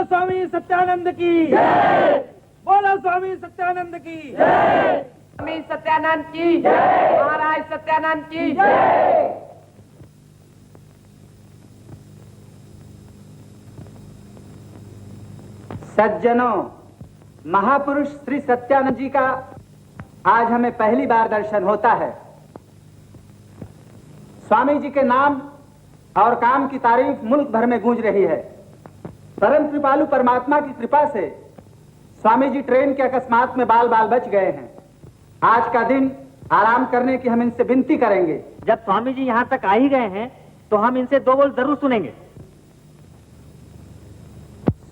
स्वामी सत्यानंद की जय। बोलो स्वामी सत्यानंद की जय। स्वामी सत्यानंद की जय। महाराज सत्यानंद की जय। सज्जनों, महापुरुष श्री सत्यानंद जी का आज हमें पहली बार दर्शन होता है। स्वामी जी के नाम और काम की तारीफ मुल्क भर में गूंज रही है। परम कृपालु परमात्मा की कृपा से स्वामी जी ट्रेन के अकस्मात में बाल बाल बच गए हैं। आज का दिन आराम करने की हम इनसे विनती करेंगे। जब स्वामी जी यहाँ तक आ ही गए हैं तो हम इनसे दो बोल जरूर सुनेंगे।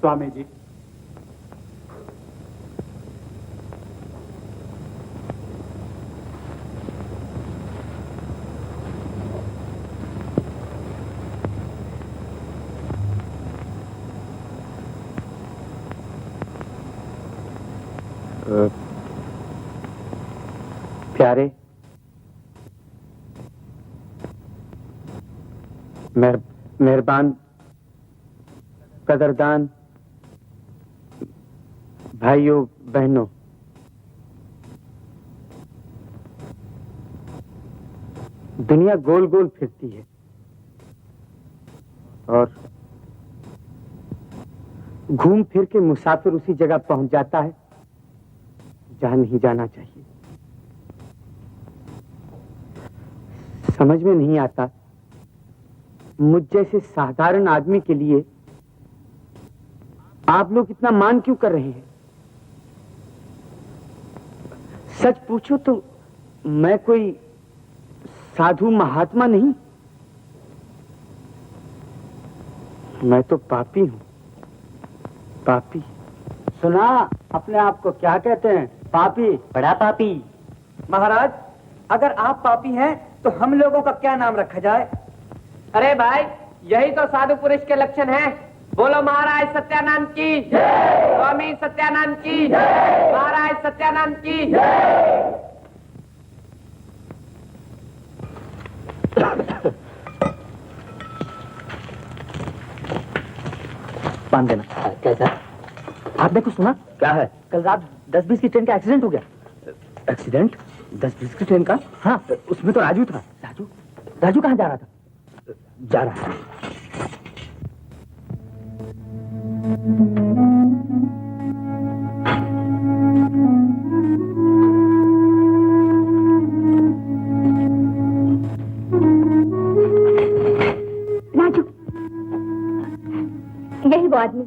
स्वामी जी, प्यारे, मेहरबान, कदरदान भाइयों बहनों, दुनिया गोल गोल फिरती है और घूम फिर के मुसाफिर उसी जगह पहुंच जाता है जहां नहीं जाना चाहिए। समझ में नहीं आता मुझ जैसे साधारण आदमी के लिए आप लोग इतना मान क्यों कर रहे हैं। सच पूछो तो मैं कोई साधु महात्मा नहीं, मैं तो पापी हूँ, पापी। सुना अपने आप को क्या कहते हैं? पापी, बड़ा पापी। महाराज, अगर आप पापी हैं तो हम लोगों का क्या नाम रखा जाए? अरे भाई, यही तो साधु पुरुष के लक्षण हैं। बोलो महाराज सत्यानंद की जय, स्वामी सत्यानंद की जय, महाराज सत्यानंद की जय। बांध देना। कैसा? आपने कुछ सुना? क्या है? कल रात 10-20 की ट्रेन का एक्सीडेंट हो गया। एक्सीडेंट? 10-20 की ट्रेन का? हाँ, उसमें तो राजू था। राजू? राजू कहाँ जा रहा था? जा रहा है। राजू, यही वो आदमी।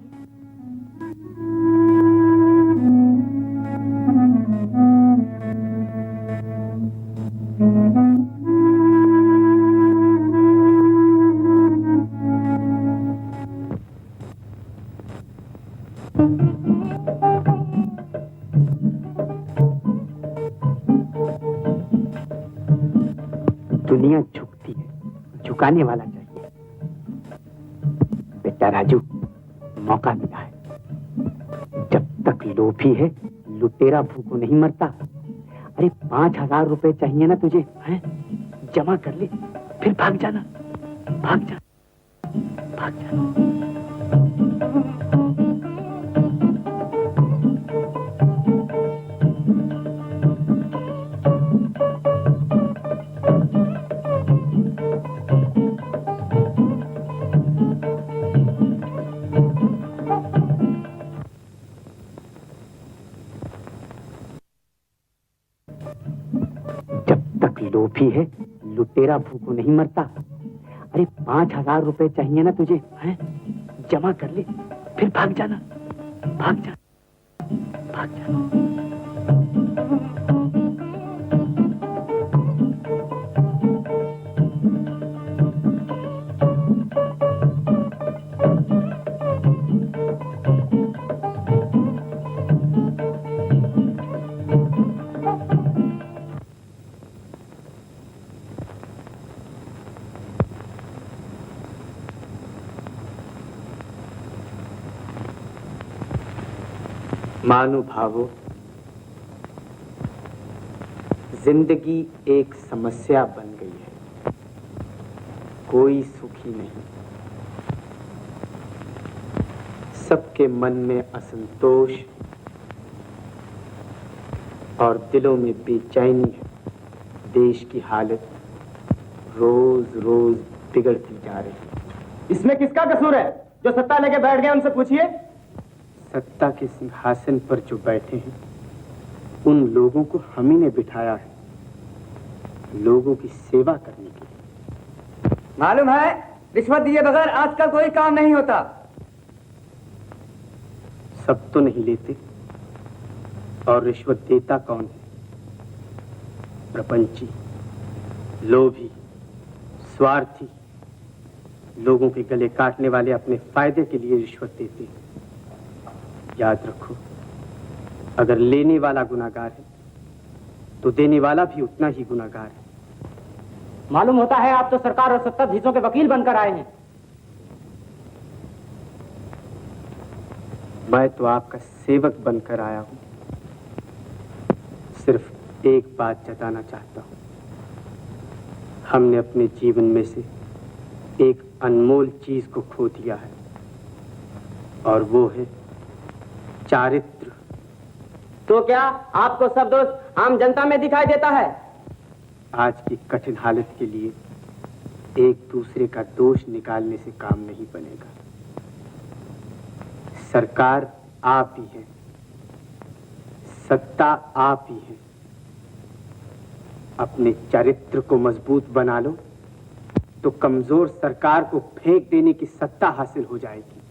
दुनिया झुकती है, झुकाने वाला चाहिए। बेटा राजू, मौका मिला है। जब तक लोभी है, लुटेरा भूखों नहीं मरता। अरे 5,000 रुपए चाहिए ना तुझे, हैं? जमा कर ले, फिर भाग जाना, भाग जा, भाग जाना। लोभी है, लुटेरा भूखों नहीं मरता। अरे 5,000 रुपए चाहिए ना तुझे, हैं? जमा कर ले, फिर भाग जाना, भाग जा, भाग जाना। महानुभावों, जिंदगी एक समस्या बन गई है। कोई सुखी नहीं। सबके मन में असंतोष और दिलों में बेचैनी है। देश की हालत रोज रोज बिगड़ती जा रही है। इसमें किसका कसूर है? जो सत्ता लेके बैठ गए उनसे पूछिए। सत्ता के सिंहासन पर जो बैठे हैं, उन लोगों को हम ही ने बिठाया है, लोगों की सेवा करने के लिए। मालूम है, रिश्वत दिए बगैर आजकल कोई काम नहीं होता। सब तो नहीं लेते, और रिश्वत देता कौन है? प्रपंची, लोभी, स्वार्थी, लोगों के गले काटने वाले अपने फायदे के लिए रिश्वत देते हैं। याद रखो, अगर लेने वाला गुनाहगार है तो देने वाला भी उतना ही गुनाहगार है। मालूम होता है आप तो सरकार और सत्ताधीशों के वकील बनकर आए हैं। मैं तो आपका सेवक बनकर आया हूं। सिर्फ एक बात जताना चाहता हूं। हमने अपने जीवन में से एक अनमोल चीज को खो दिया है, और वो है चारित्र। तो क्या आपको सब दोष आम जनता में दिखाई देता है? आज की कठिन हालत के लिए एक दूसरे का दोष निकालने से काम नहीं बनेगा। सरकार आप ही है, सत्ता आप ही है। अपने चरित्र को मजबूत बना लो तो कमजोर सरकार को फेंक देने की सत्ता हासिल हो जाएगी।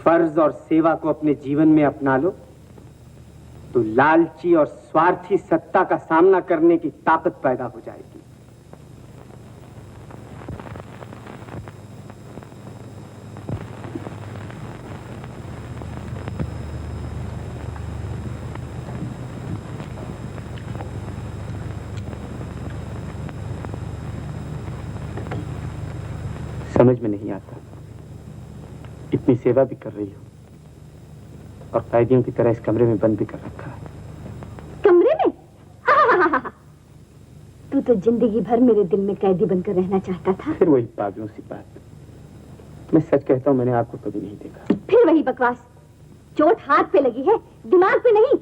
फर्ज और सेवा को अपने जीवन में अपना लो तो लालची और स्वार्थी सत्ता का सामना करने की ताकत पैदा हो जाएगी। समझ में नहीं आता, इतनी सेवा भी कर रही हो और कैदियों की तरह इस कमरे में बंद भी कर रखा है। कमरे में? तू तो जिंदगी भर मेरे दिल में कैदी बनकर रहना चाहता था। फिर वही पागलों सी बात। मैं सच कहता हूँ, मैंने आपको कभी नहीं देखा। फिर वही बकवास। चोट हाथ पे लगी है, दिमाग पे नहीं।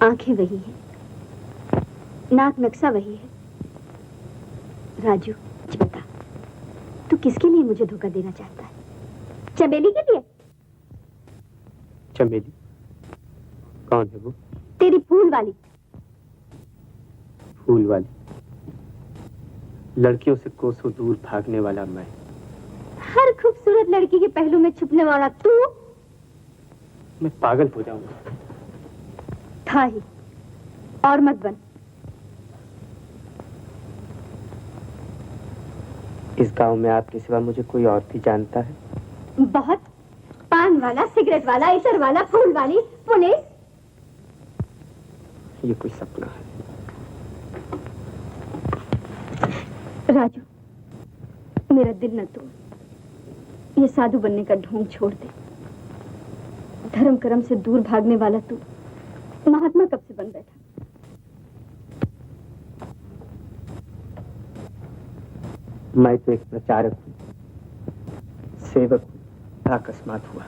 आंखें वही है, नाक नक्शा वही है। राजू, बता, तू किसके लिए मुझे धोखा देना चाहता है? चमेली के लिए? चमेली? कौन है वो? तेरी फूल वाली। फूल वाली? लड़कियों से कोसों दूर भागने वाला मैं। हर खूबसूरत लड़की के पहलू में छुपने वाला तू। मैं पागल हो जाऊंगा। था ही, और मत बन। इस गांव में आपके सिवा मुझे कोई और भी जानता है? बहुत। पान वाला, सिगरेट वाला, इतर वाला, फूल वाली, पुलिस। ये कोई सपना है। राजू, मेरा दिल न तोड़। ये साधु बनने का ढोंग छोड़ दे। धर्म कर्म से दूर भागने वाला तू महात्मा कब से बन बैठा? मैं तो एक प्रचारक हूँ, सेवक हूँ। अकस्मात हुआ।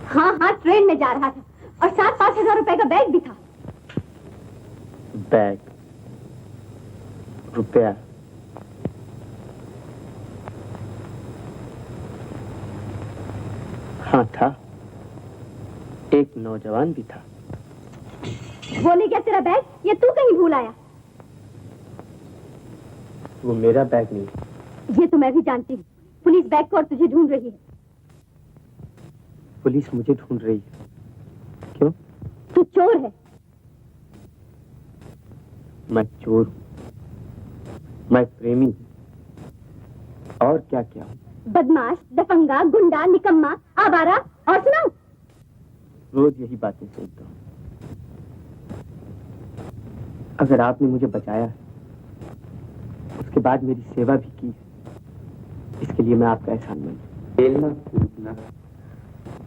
हाँ हाँ, ट्रेन में जा रहा था और 7-5 हजार रुपए का बैग भी था। बैग? रुपया? हाँ था। एक नौजवान भी था। वो ले गया तेरा बैग, या तू कहीं भूल आया? वो मेरा बैग नहीं। ये तो मैं भी जानती हूँ। पुलिस बैग को और तुझे ढूंढ रही है। पुलिस मुझे ढूंढ रही है? क्यों? तू चोर है। मैं चोर हूँ, मैं प्रेमी हूँ, और क्या क्या हूँ? बदमाश, दफंगा, गुंडा, निकम्मा, आवारा, और सुनाओ। रोज यही बातें सुनता हूँ। अगर आपने मुझे बचाया है, उसके बाद मेरी सेवा भी की, इसके लिए मैं आपका एहसान मानूं। खेलना कूदना,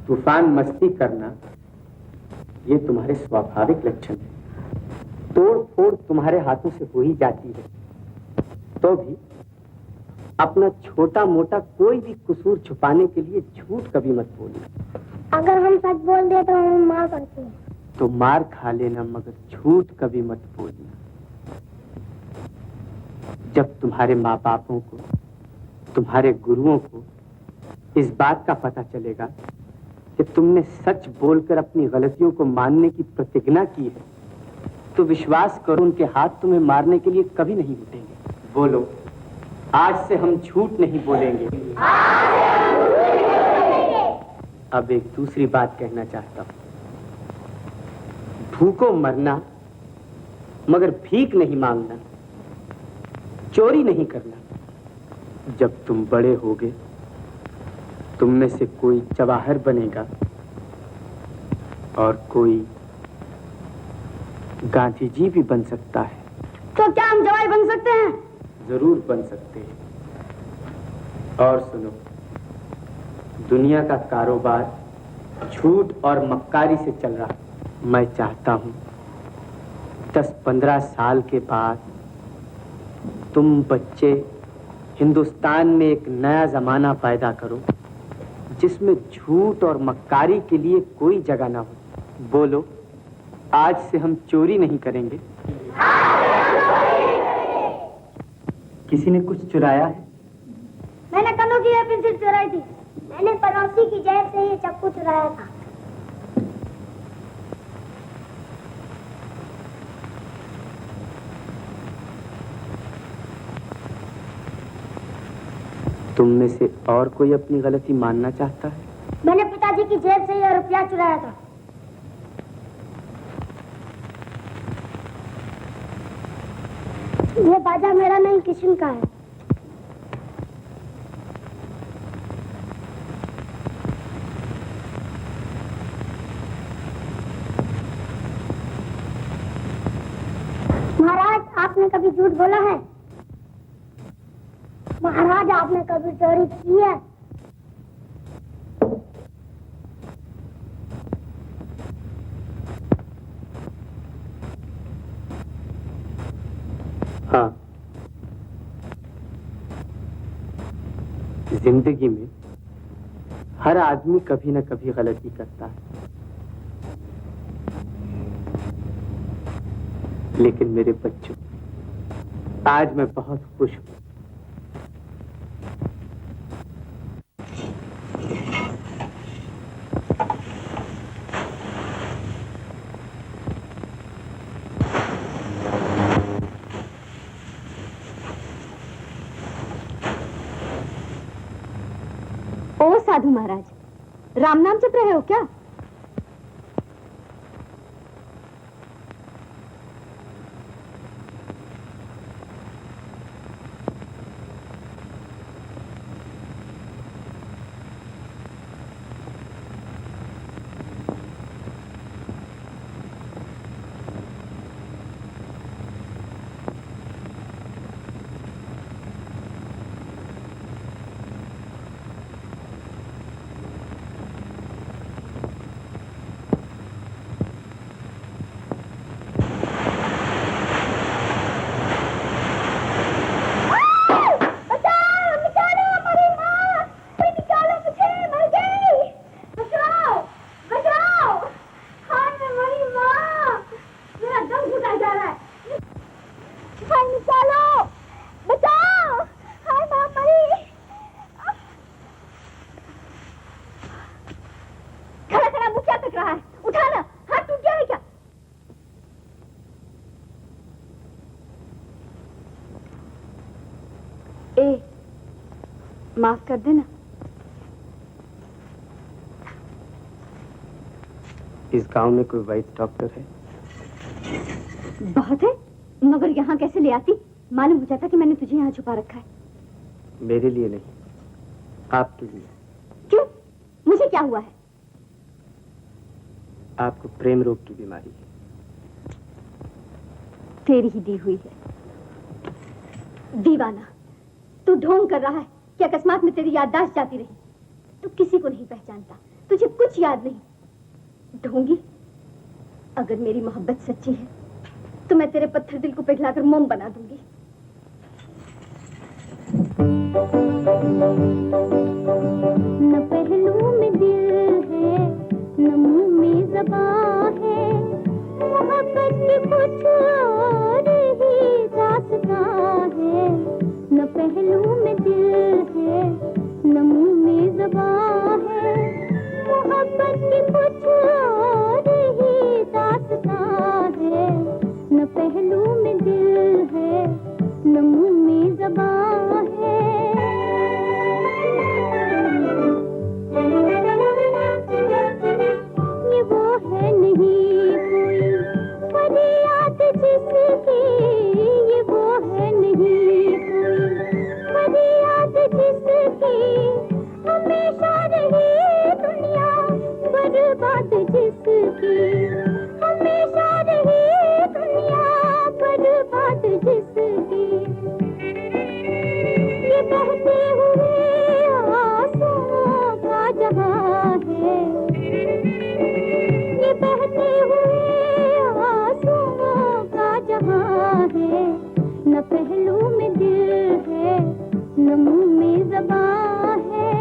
तूफान मस्ती करना, ये तुम्हारे स्वाभाविक लक्षण है। तोड़ फोड़ तुम्हारे हाथों से हो ही जाती है, तो भी अपना छोटा मोटा कोई भी कसूर छुपाने के लिए झूठ कभी मत बोलना। अगर हम सच बोल दे तो हम मार पड़ते हैं। तो मार खा लेना, मगर झूठ कभी मत बोलना। जब तुम्हारे माँ बापों को, तुम्हारे गुरुओं को इस बात का पता चलेगा कि तुमने सच बोलकर अपनी गलतियों को मानने की प्रतिज्ञा की है, तो विश्वास करो उनके हाथ तुम्हें मारने के लिए कभी नहीं उठेंगे। बोलो, आज से हम झूठ नहीं बोलेंगे। अब एक दूसरी बात कहना चाहता हूं। भूखों मरना, मगर भीख नहीं मांगना, चोरी नहीं करना। जब तुम बड़े होगे, तुम में से कोई जवाहर बनेगा और कोई गांधी जी भी बन सकता है। तो क्या हम जवाई बन सकते हैं? जरूर बन सकते हैं। और सुनो, दुनिया का कारोबार झूठ और मक्कारी से चल रहा है। मैं चाहता हूं 10-15 साल के बाद तुम बच्चे हिंदुस्तान में एक नया जमाना पैदा करो, जिसमें झूठ और मक्कारी के लिए कोई जगह ना हो। बोलो, आज से हम चोरी नहीं करेंगे। किसी ने कुछ चुराया है? मैंने कन्नू की यह पेंसिल चुराई थी। मैंने पड़ोसी की जेब से ये चाकू चुराया था। तुम में से और कोई अपनी गलती मानना चाहता है? मैंने पिताजी जी की जेब से यह रुपया चुराया था। ये बाजा मेरा नहीं, किशन का है। महाराज, आपने कभी झूठ बोला है? महाराज, आपने कभी चोरी की है? हाँ, जिंदगी में हर आदमी कभी न कभी गलती करता है, लेकिन मेरे बच्चों, आज मैं बहुत खुश हूं। ओ साधु महाराज, राम नाम जप रहे हो क्या? माफ कर देना। इस गांव में कोई वैद्य डॉक्टर है? बहुत है, मगर यहाँ कैसे ले आती? मालूम हो जाता कि मैंने तुझे यहाँ छुपा रखा है। मेरे लिए नहीं, आपके लिए। क्यों? मुझे क्या हुआ है? आपको प्रेम रोग की बीमारी है। तेरी ही दी हुई है। दीवाना, तू ढोंग कर रहा है कि अकस्मात में तेरी याददाश्त जाती रही। तू किसी को नहीं पहचानता, तुझे कुछ याद नहीं। ढोंगी, अगर मेरी मोहब्बत सच्ची है तो मैं तेरे पत्थर दिल को पिघलाकर मोम बना दूंगी। न पहलू में दिल है, न मुंह में ज़बान है, मोहब्बत की कुछ और ही दास्तां है। न पहलू में दिल है, न मुंह में ज़बान है, मोहब्बत की कुछ और ही दास्तां है। न पहलू में दिल है, न मुंह में ज़बान है। ये वो है नहीं कोई फरियाद जिसकी, ये वो है नहीं कोई फरियाद जिसकी, हमेशा रही दुनिया बर्बाद जिसकी, हमेशा रही दुनिया बर्बाद जिसकी। ये बहते हुए आंसुओं का जहां है, ये बहते हुए आंसुओं का जहां है। न पहलू में दिल है, न मुंह में ज़बान है।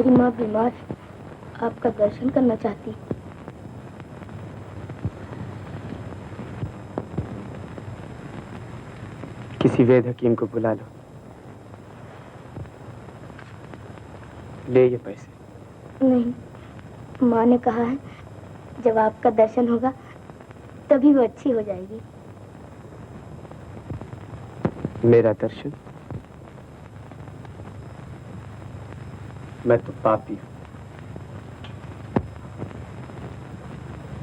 मेरी माँ बीमार है, आपका दर्शन करना चाहती। किसी वेद हकीम को बुला लो, ले ये पैसे। नहीं, माँ ने कहा है जब आपका दर्शन होगा तभी वो अच्छी हो जाएगी। मेरा दर्शन? मैं तो पापी हूं।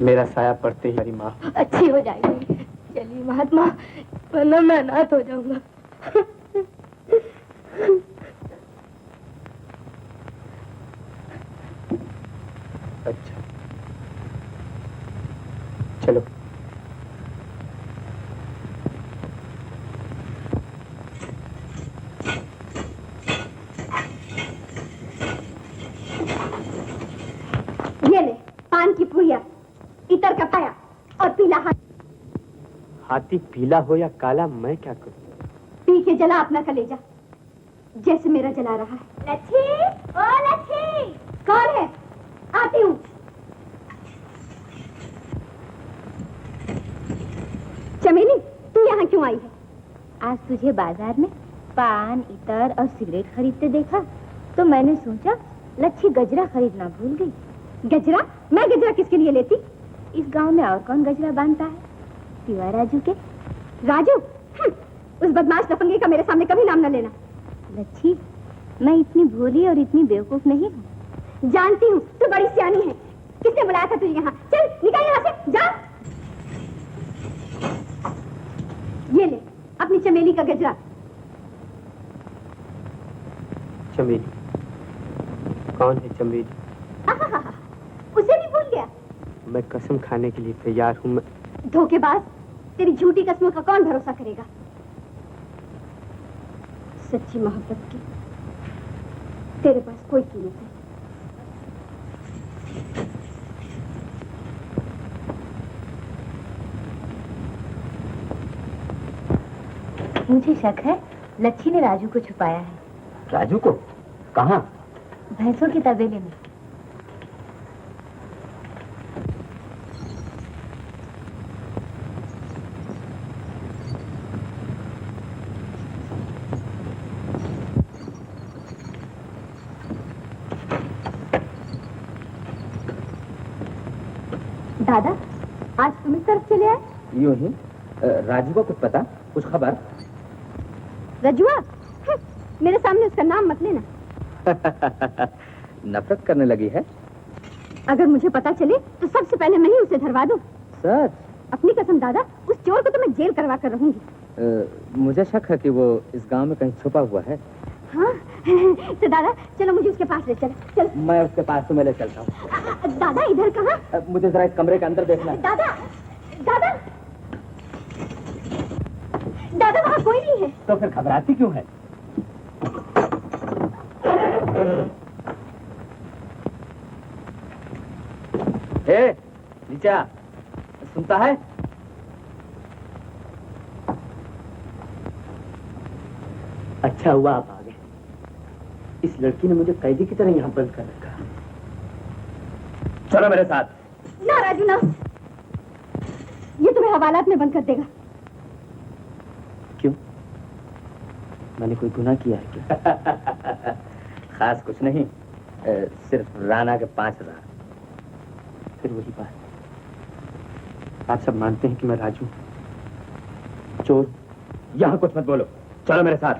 मेरा साया पड़ते ही मेरी माँ अच्छी हो जाएगी। चलिए महात्मा, वरना मैं अनाथ हो जाऊंगा। अच्छा, चलो। ये ले, पान की पुड़िया, इतर का पाया और पीला हाथ। हाथी पीला हो या काला, मैं क्या करूं? पी के जला अपना कलेजा, जैसे मेरा जला रहा है। लच्छी, ओ लच्छी, कौन है? आती हूँ। चमेली, तू यहाँ क्यों आई है? आज तुझे बाजार में पान, इतर और सिगरेट खरीदते देखा तो मैंने सोचा लच्छी गजरा खरीदना भूल गई। गजरा? मैं गजरा किसके लिए लेती? इस गांव में और कौन गजरा बांधता है? सिवा राजू के। राजू? उस बदमाश लफंगे का मेरे सामने कभी नाम न लेना। लच्छी, मैं इतनी भोली और इतनी बेवकूफ नहीं हूँ। जानती हूँ, तू बड़ी सियानी है। किसने बुलाया था तुझे यहाँ? चल निकल यहाँ से, जा। ये ले अपनी चमेली का गजरा। चमेली? कौन है चमेली? उसे भी भूल गया? मैं कसम खाने के लिए तैयार हूँ। धोखेबाज, तेरी झूठी कस्मों का कौन भरोसा करेगा? सच्ची मोहब्बत की तेरे पास कोई कीमत नहीं। मुझे शक है लच्छी ने राजू को छुपाया है। राजू को? कहाँ? भैंसों के तबेले में। दादा, आज तुम इस तरफ चले आए? यूं ही। राजू को कुछ पता, कुछ खबर? रजुआ? मेरे सामने उसका नाम मत लेना। नफरत करने लगी है? अगर मुझे पता चले तो सबसे पहले मैं ही उसे धरवा दूं। सच? अपनी कसम दादा, उस चोर को तो मैं जेल करवा कर रहूंगी। मुझे शक है कि वो इस गांव में कहीं छुपा हुआ है। हाँ? तो दादा चलो मुझे उसके पास ले चलो। चल। मैं उसके पास तुम्हें ले चलता हूँ। दादा इधर कहाँ? मुझे जरा इस कमरे के अंदर देखना है। दादा, दादा, दादा वहाँ कोई नहीं है। तो फिर घबराती क्यों है? नीचे आ, सुनता है? अच्छा हुआ आप आ गए। इस लड़की ने मुझे कैदी की तरह यहाँ बंद कर रखा। चलो मेरे साथ। ना राजू ना, ये तुम्हें हवालात में बंद कर देगा। क्यों? मैंने कोई गुनाह किया है क्या? खास कुछ नहीं, सिर्फ राणा के 5,000। फिर वही बात, आप सब मानते हैं कि मैं राजू चोर? यहाँ कुछ मत बोलो, चलो मेरे साथ।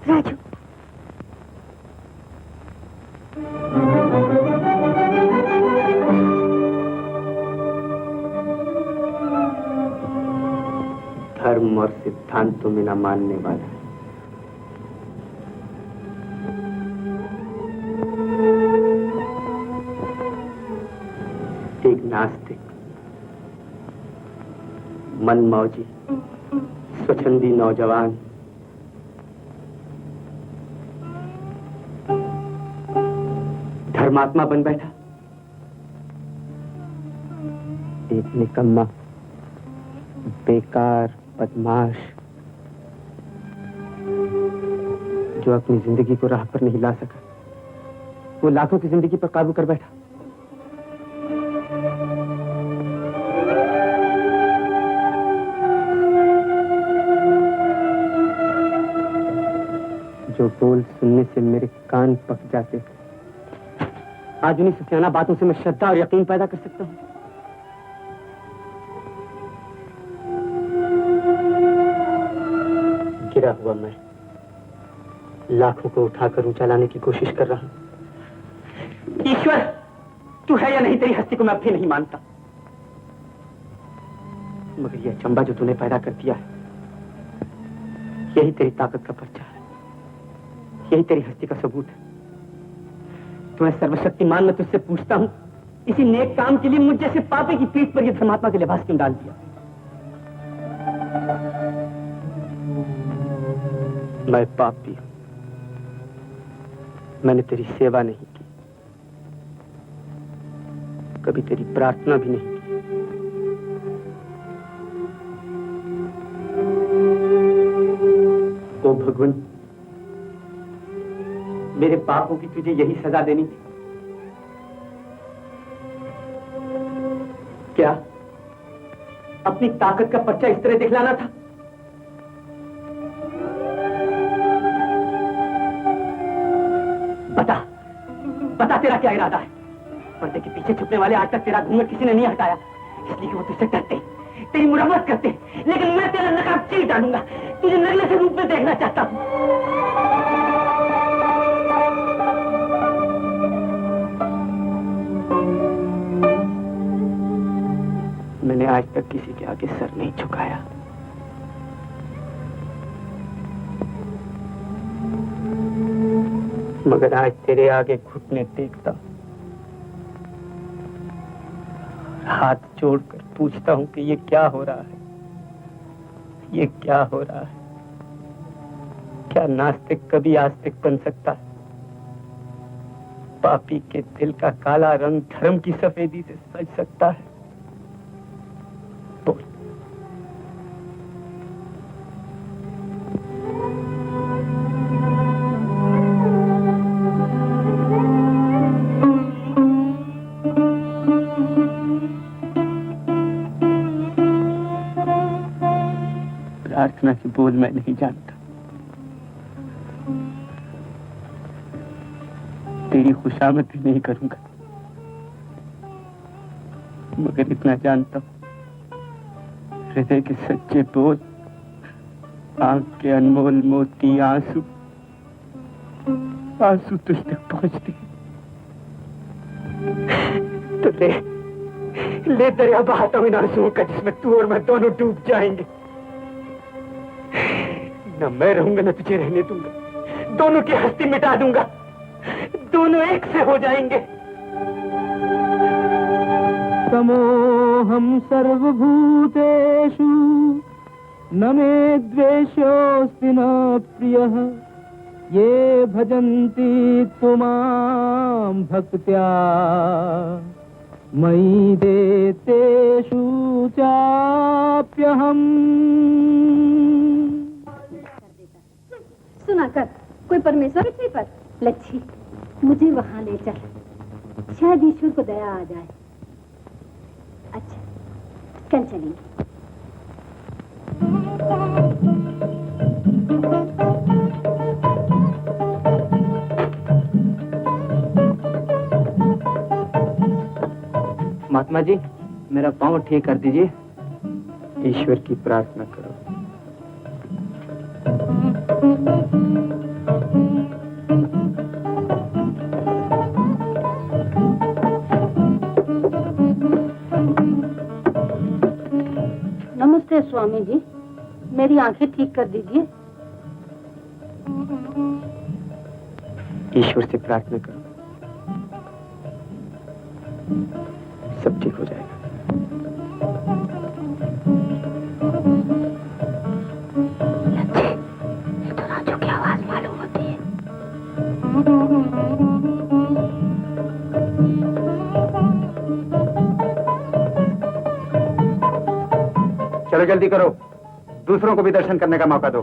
राजू, धर्म और सिद्धांतों में न मानने वाला, एक नास्तिक, मनमौजी, स्वच्छंदी नौजवान, धर्मात्मा बन बैठा। एक निकम्मा, बेकार, बदमाश, जो अपनी जिंदगी को राह पर नहीं ला सका, वो लाखों की जिंदगी पर काबू कर बैठा। जो बोल सुनने से मेरे कान पक जाते, आज उन्हीं सफियाना बातों से मैं श्रद्धा और यकीन पैदा कर सकता हूँ। गिरा हुआ मैं लाखों को उठाकर ऊंचा लाने की कोशिश कर रहा हूं। ईश्वर, तू है या नहीं, तेरी हस्ती को मैं अब भी नहीं मानता, मगर यह अचंबा जो तूने पैदा कर दिया है, यही तेरी ताकत का परिचय है, यही तेरी हस्ती का सबूत है। तुम्हें सर्वशक्तिमान, मैं तुझसे पूछता हूं, इसी नेक काम के लिए मुझ जैसे पापी की पीठ पर यह धर्मात्मा के लिबास क्यों डाल दिया? मैं पापी हूं, मैंने तेरी सेवा नहीं की, कभी तेरी प्रार्थना भी नहीं की। ओ भगवान, मेरे पापों की तुझे यही सजा देनी थी क्या? अपनी ताकत का पर्चा इस तरह दिखलाना था? बता तेरा क्या इरादा है? पर्दे के पीछे छुपने वाले आज तक तेरा घूंघट किसी ने नहीं हटाया, इसलिए कि वो तुझसे डरते, तेरी मुरम्मत करते, लेकिन मैं तेरा नकाब चीर डालूंगा। तुझे नगले से रूप में देखना चाहता हूं। मैंने आज तक किसी के आगे सर नहीं झुकाया, मगर आज तेरे आगे घुटने टेकता हूं, हाथ जोड़कर पूछता हूं कि ये क्या हो रहा है, ये क्या हो रहा है? क्या नास्तिक कभी आस्तिक बन सकता है? पापी के दिल का काला रंग धर्म की सफेदी से सज सकता है? बोल। प्रार्थना के बोल मैं नहीं जानता, तेरी खुशामद भी नहीं करूंगा, मगर इतना जानता हूं, हृदय के सच्चे बोल, आंख के अनमोल मोती आंसू आंसू तुझ तक पहुंचते। तो ले दरिया बहाता हूं इन आंसुओं का, जिसमें तू और मैं दोनों डूब जाएंगे। न मैं रहूंगा न तुझे रहने दूंगा, दोनों की हस्ती मिटा दूंगा, दोनों एक से हो जाएंगे। समोहम सर्वभूतेषु न मे द्वेषोऽस्ति न प्रियः, ये भजन्ति त्वां भक्त्या मयि ते तेषु चाप्यहम्। सुना कर, कोई परमेश्वर पृथ्वी पर? लच्छी, मुझे वहां ले चल, शायद ईश्वर को दया आ जाए। अच्छा, कल चलेंगे। महात्मा जी, मेरा पांव ठीक कर दीजिए। ईश्वर की प्रार्थना करो। नमस्ते स्वामी जी, मेरी आंखें ठीक कर दीजिए। ईश्वर से प्रार्थना करो, सब ठीक हो जाएगा। ये तो राजू की आवाज मालूम होती है। चलो जल्दी करो, दूसरों को भी दर्शन करने का मौका दो।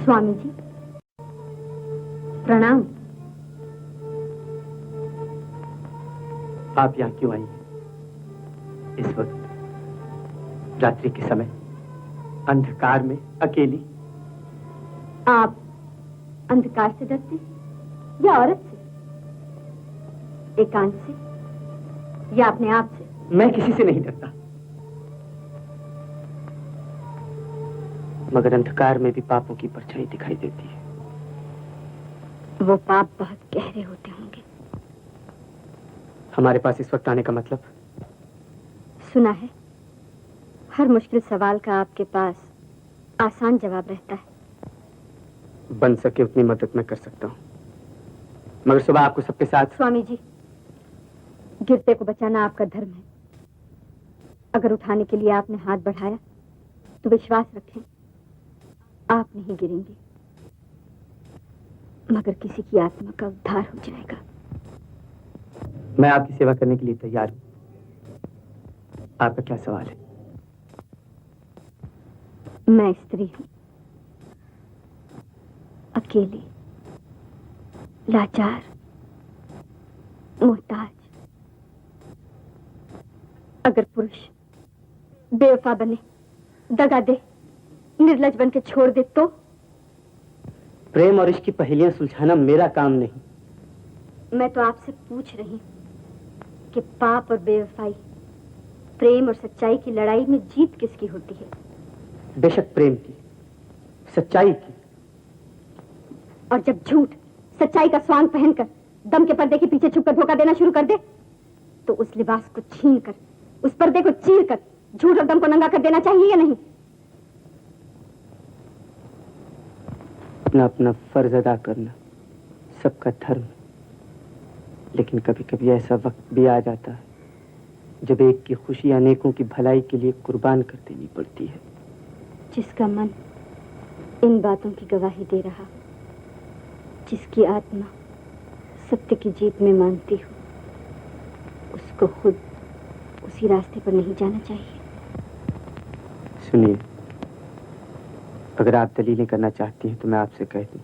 स्वामी जी प्रणाम। आप यहाँ क्यों आई हैं? इस वक्त रात्रि के समय अंधकार में अकेली? आप अंधकार से डरते या औरत से, एकांत से या अपने आप से? मैं किसी से नहीं डरता, मगर अंधकार में भी पापों की परछाई दिखाई देती है। वो पाप बहुत गहरे होते होंगे। हमारे पास इस वक्त आने का मतलब? सुना है हर मुश्किल सवाल का आपके पास आसान जवाब रहता है। बन सके उतनी मदद मैं कर सकता हूँ, मगर सुबह आपको सबके साथ। स्वामी जी, गिरते को बचाना आपका धर्म है। अगर उठाने के लिए आपने हाथ बढ़ाया तो विश्वास रखें आप नहीं गिरेंगे, मगर किसी की आत्मा का उद्धार हो जाएगा। मैं आपकी सेवा करने के लिए तैयार हूं। आपका क्या सवाल है? मैं स्त्री हूं, अकेली, लाचार, मोहताज। अगर पुरुष बेवफा बने, दगा दे, निर्लज बन के छोड़ दे तो? प्रेम और इश्क की पहेलियां सुलझाना मेरा काम नहीं। मैं तो आपसे पूछ रही हूं कि पाप और बेवफाई, प्रेम और सच्चाई की लड़ाई में जीत किसकी होती है? बेशक प्रेम की, सच्चाई की। और जब झूठ सच्चाई का स्वांग पहनकर दम के पर्दे के पीछे छुपकर धोखा देना शुरू कर दे तो उस लिबास को छीन कर, उस पर्दे को चीर कर झूठ और दम को नंगा कर देना चाहिए या नहीं? अपना अपना फर्ज अदा करना सबका धर्म, लेकिन कभी कभी ऐसा वक्त भी आ जाता है जब एक की खुशी अनेकों की भलाई के लिए कुर्बान कर देनी पड़ती है। जिसका मन इन बातों की गवाही दे रहा, जिसकी आत्मा सत्य की जीत में मानती हो, उसको खुद उसी रास्ते पर नहीं जाना चाहिए। सुनिए, अगर आप दलीलें करना चाहती हैं तो मैं आपसे कह दूं,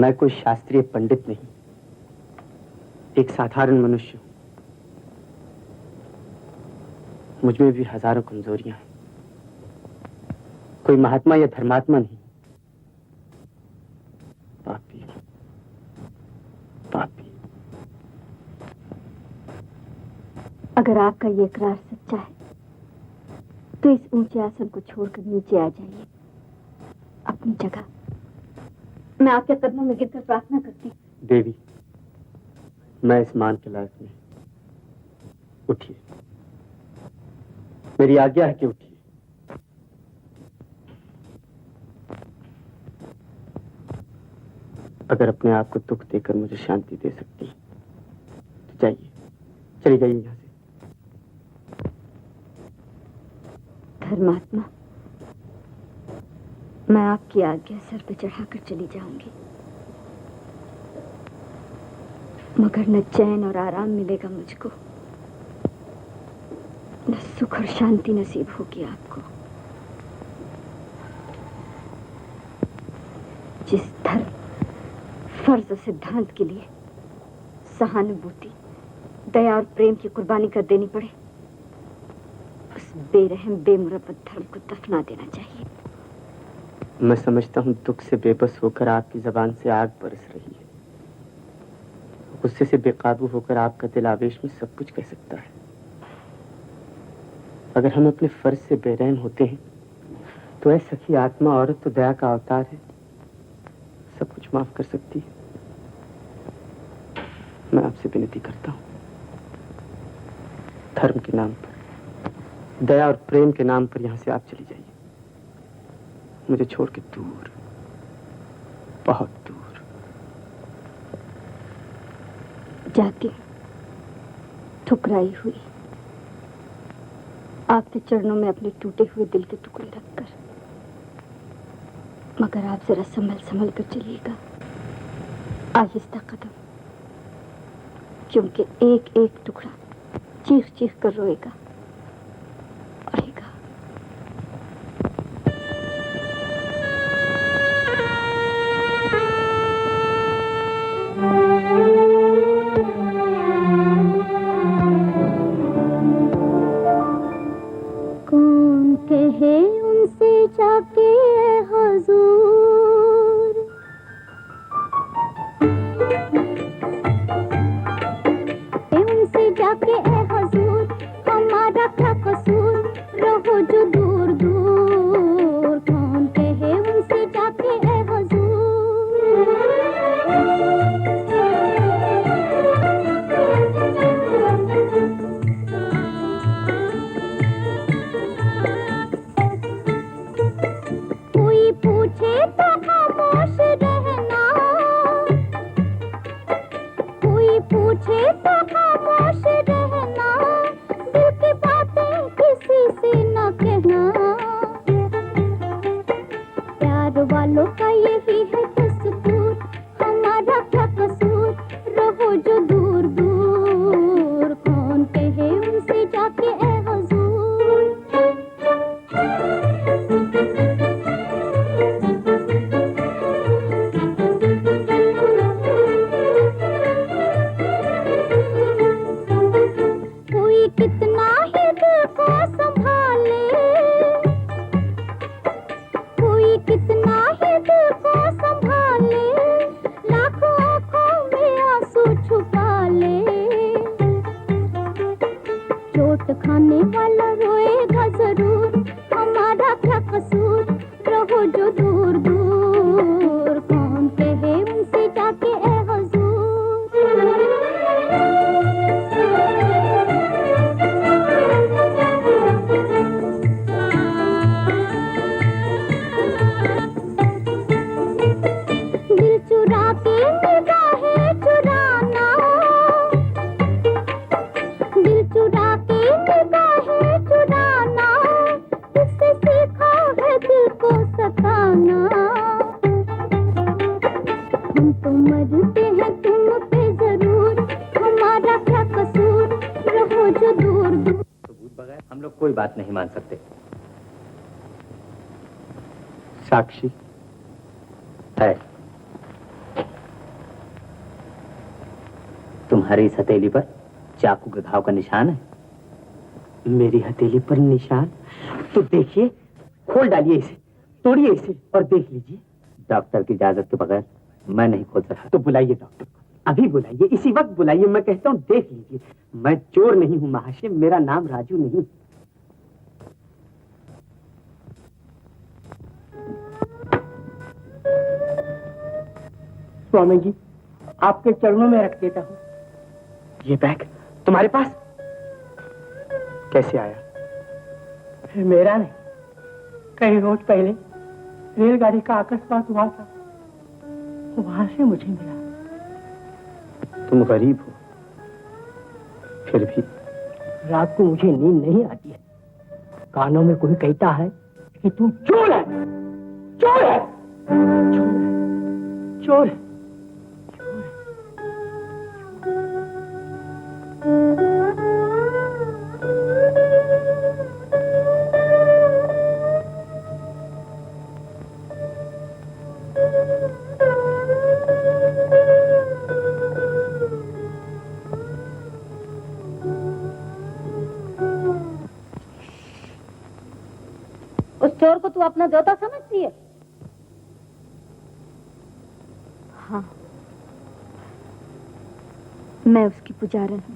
मैं कोई शास्त्रीय पंडित नहीं, एक साधारण मनुष्य हूं। मुझ में भी हजारों कमजोरियां हैं, कोई महात्मा या धर्मात्मा नहीं, पापी पापी। अगर आपका ये इकरार सच्चा है तो इस ऊंचे आसन को छोड़कर नीचे आ जाइए, अपनी जगह। मैं आपके कदमों में गिरकर प्रार्थना करती हूँ। देवी, मैं इस मान के लायक नहीं। उठिए, मेरी आज्ञा है कि उठिए। अगर अपने आप को दुख देकर मुझे शांति दे सकती हैं तो जाइए, चली जाइए यहां से। धर्मात्मा, मैं आपकी आज्ञा सर पे चढ़ाकर चली जाऊंगी, मगर न चैन और आराम मिलेगा मुझको, न सुख और शांति नसीब होगी आपको। जिस धर्म, फर्ज और सिद्धांत के लिए सहानुभूति, दया और प्रेम की कुर्बानी कर देनी पड़े, उस बेरहम बेमुरब्बत धर्म को दफना देना चाहिए। मैं समझता हूं दुख से बेबस होकर आपकी जबान से आग बरस रही है, गुस्से से बेकाबू होकर आपका दिल आवेश में सब कुछ कह सकता है। अगर हम अपने फर्ज से बेरहम होते हैं तो ऐ सखी आत्मा औरत तो दया का अवतार है, सब कुछ माफ कर सकती है। मैं आपसे विनती करता हूं, धर्म के नाम पर, दया और प्रेम के नाम पर यहां से आप चली जाइए, मुझे छोड़ के दूर, बहुत दूर। जाके ठुकराई हुई आपके चरणों में अपने टूटे हुए दिल के टुकड़े रखकर, मगर आप जरा संभल संभल कर चलिएगा, आहिस्ता कदम, क्योंकि एक एक टुकड़ा चीख चीख कर रोएगा, पड़ेगा। कौन कहे उनसे जाके हुजूर, उनसे जाके ए हुजूर, हमारा क्या कसूर, रहो जो दूर दूर। कौन कहे उनसे जाके ए कोई पूछे तो खामोश रहना, कोई पूछे तो खामोश रहना, दिल की बातें किसी से न कहना। प्यार वालों का यही है दस्तूर, हमारा क्या कसूर, रहो जो दूर दूर। कौन कहे उनसे जाके ए कितना ही दिल को संभाले, कोई कितना ही दिल को संभाले, लाखों आंखों में आंसू छुपा ले। चोट खाने वाला रोएगा जरूर, हमारा क्या कसूर, रहो जो दूर दूर। कौन कहे उनसे जाके ए दिल चुरा के निगाहें चुराना, दिल चुरा के निगाहें चुराना, किससे सीखा है दिल को सताना। हम तो मरते हैं तुम पे जरूर, हमारा क्या कसूर, रहो जो दूर दूर। सबूत बगैर हम लोग कोई बात नहीं मान सकते। साक्षी है, तुम्हारी इस हथेली पर चाकू के घाव का निशान है। मेरी हथेली पर निशान? तो देखिए, खोल डालिए इसे, तोड़िए इसे और देख लीजिए। डॉक्टर की इजाजत के बगैर मैं नहीं खोल सकता। तो बुलाइए डॉक्टर को, अभी बुलाइए, इसी वक्त बुलाइए। मैं कहता हूँ देख लीजिए। मैं चोर नहीं हूँ महाशय, मेरा नाम राजू नहीं। स्वामी जी, आपके चरणों में रख देता हूँ। ये बैग तुम्हारे पास कैसे आया? मेरा नहीं, कई रोज पहले रेलगाड़ी का अकस्मात हुआ था, वहां से मुझे मिला। तुम गरीब हो, फिर भी रात को मुझे नींद नहीं आती है। कानों में कोई कहता है कि तू चोर है, चोर है, चोर है, चोर है। उस चोर को तू अपना देवता समझती है? हाँ, मैं उसकी पुजारन हूँ।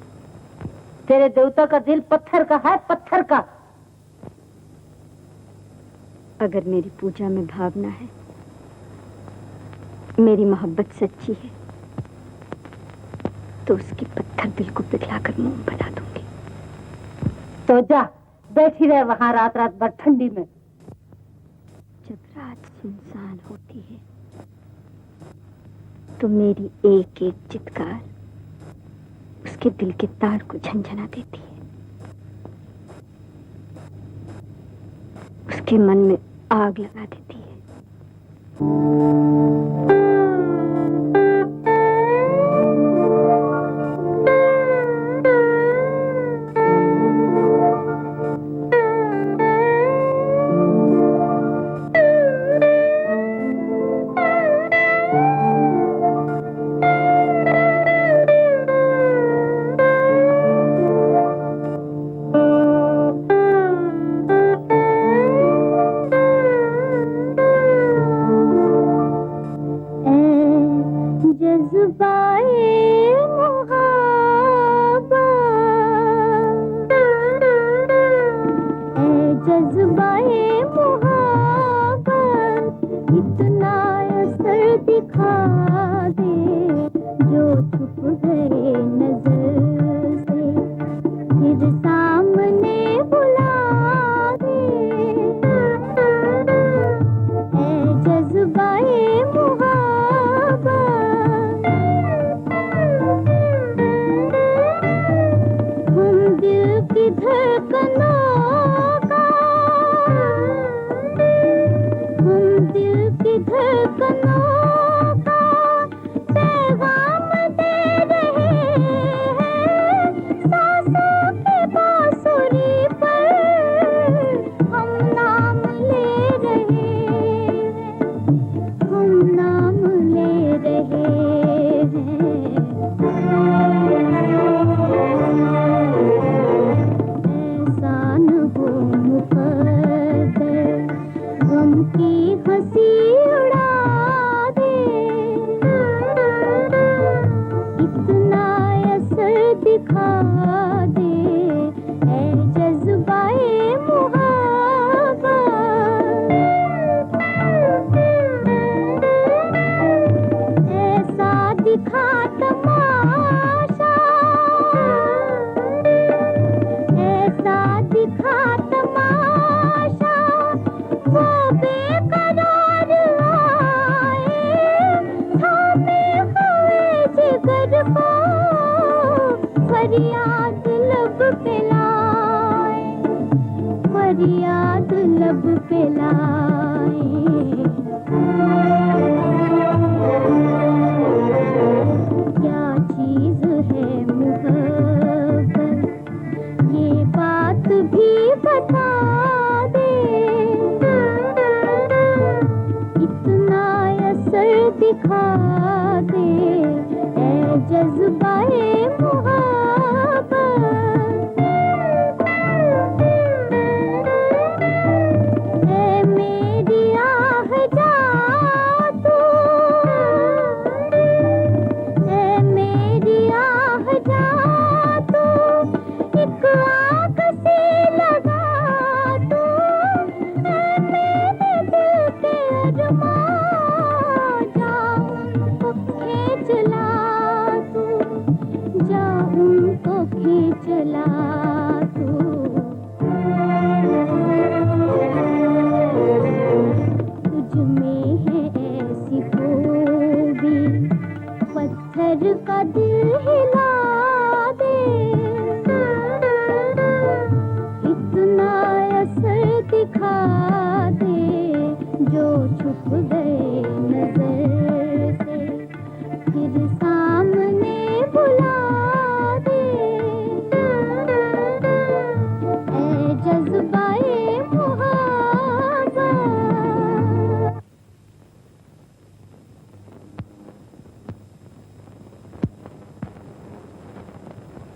तेरे देवता का दिल पत्थर का है, पत्थर का। अगर मेरी पूजा में भावना है, मेरी मोहब्बत सच्ची है, तो उसके पत्थर दिल को पिघलाकर मोम बना दूंगी। तो जा बैठी रहे वहां रात रात भर ठंडी में। जब रात सुनसान होती है तो मेरी एक एक चित्कार उसके दिल के तार को झंझना देती है, उसके मन में आग लगा देती है।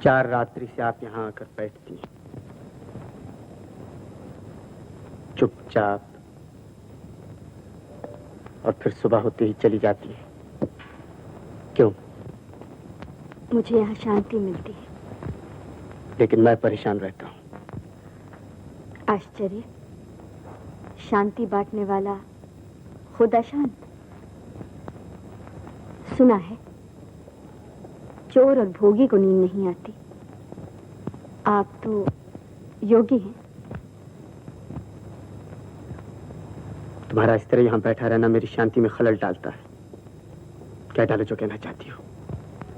चार रात्रि से आप यहाँ आकर बैठती हैं, चुपचाप, और फिर सुबह होते ही चली जाती हैं। क्यों? मुझे यहाँ शांति मिलती है। लेकिन मैं परेशान रहता हूँ। आश्चर्य, शांति बांटने वाला खुदा शांत। सुना है चोर और भोगी को नींद नहीं आती। आप तो योगी हैं। तुम्हारा इस तरह यहाँ बैठा रहना मेरी शांति में खलल डालता है। क्या डालो जो कहना चाहती हो?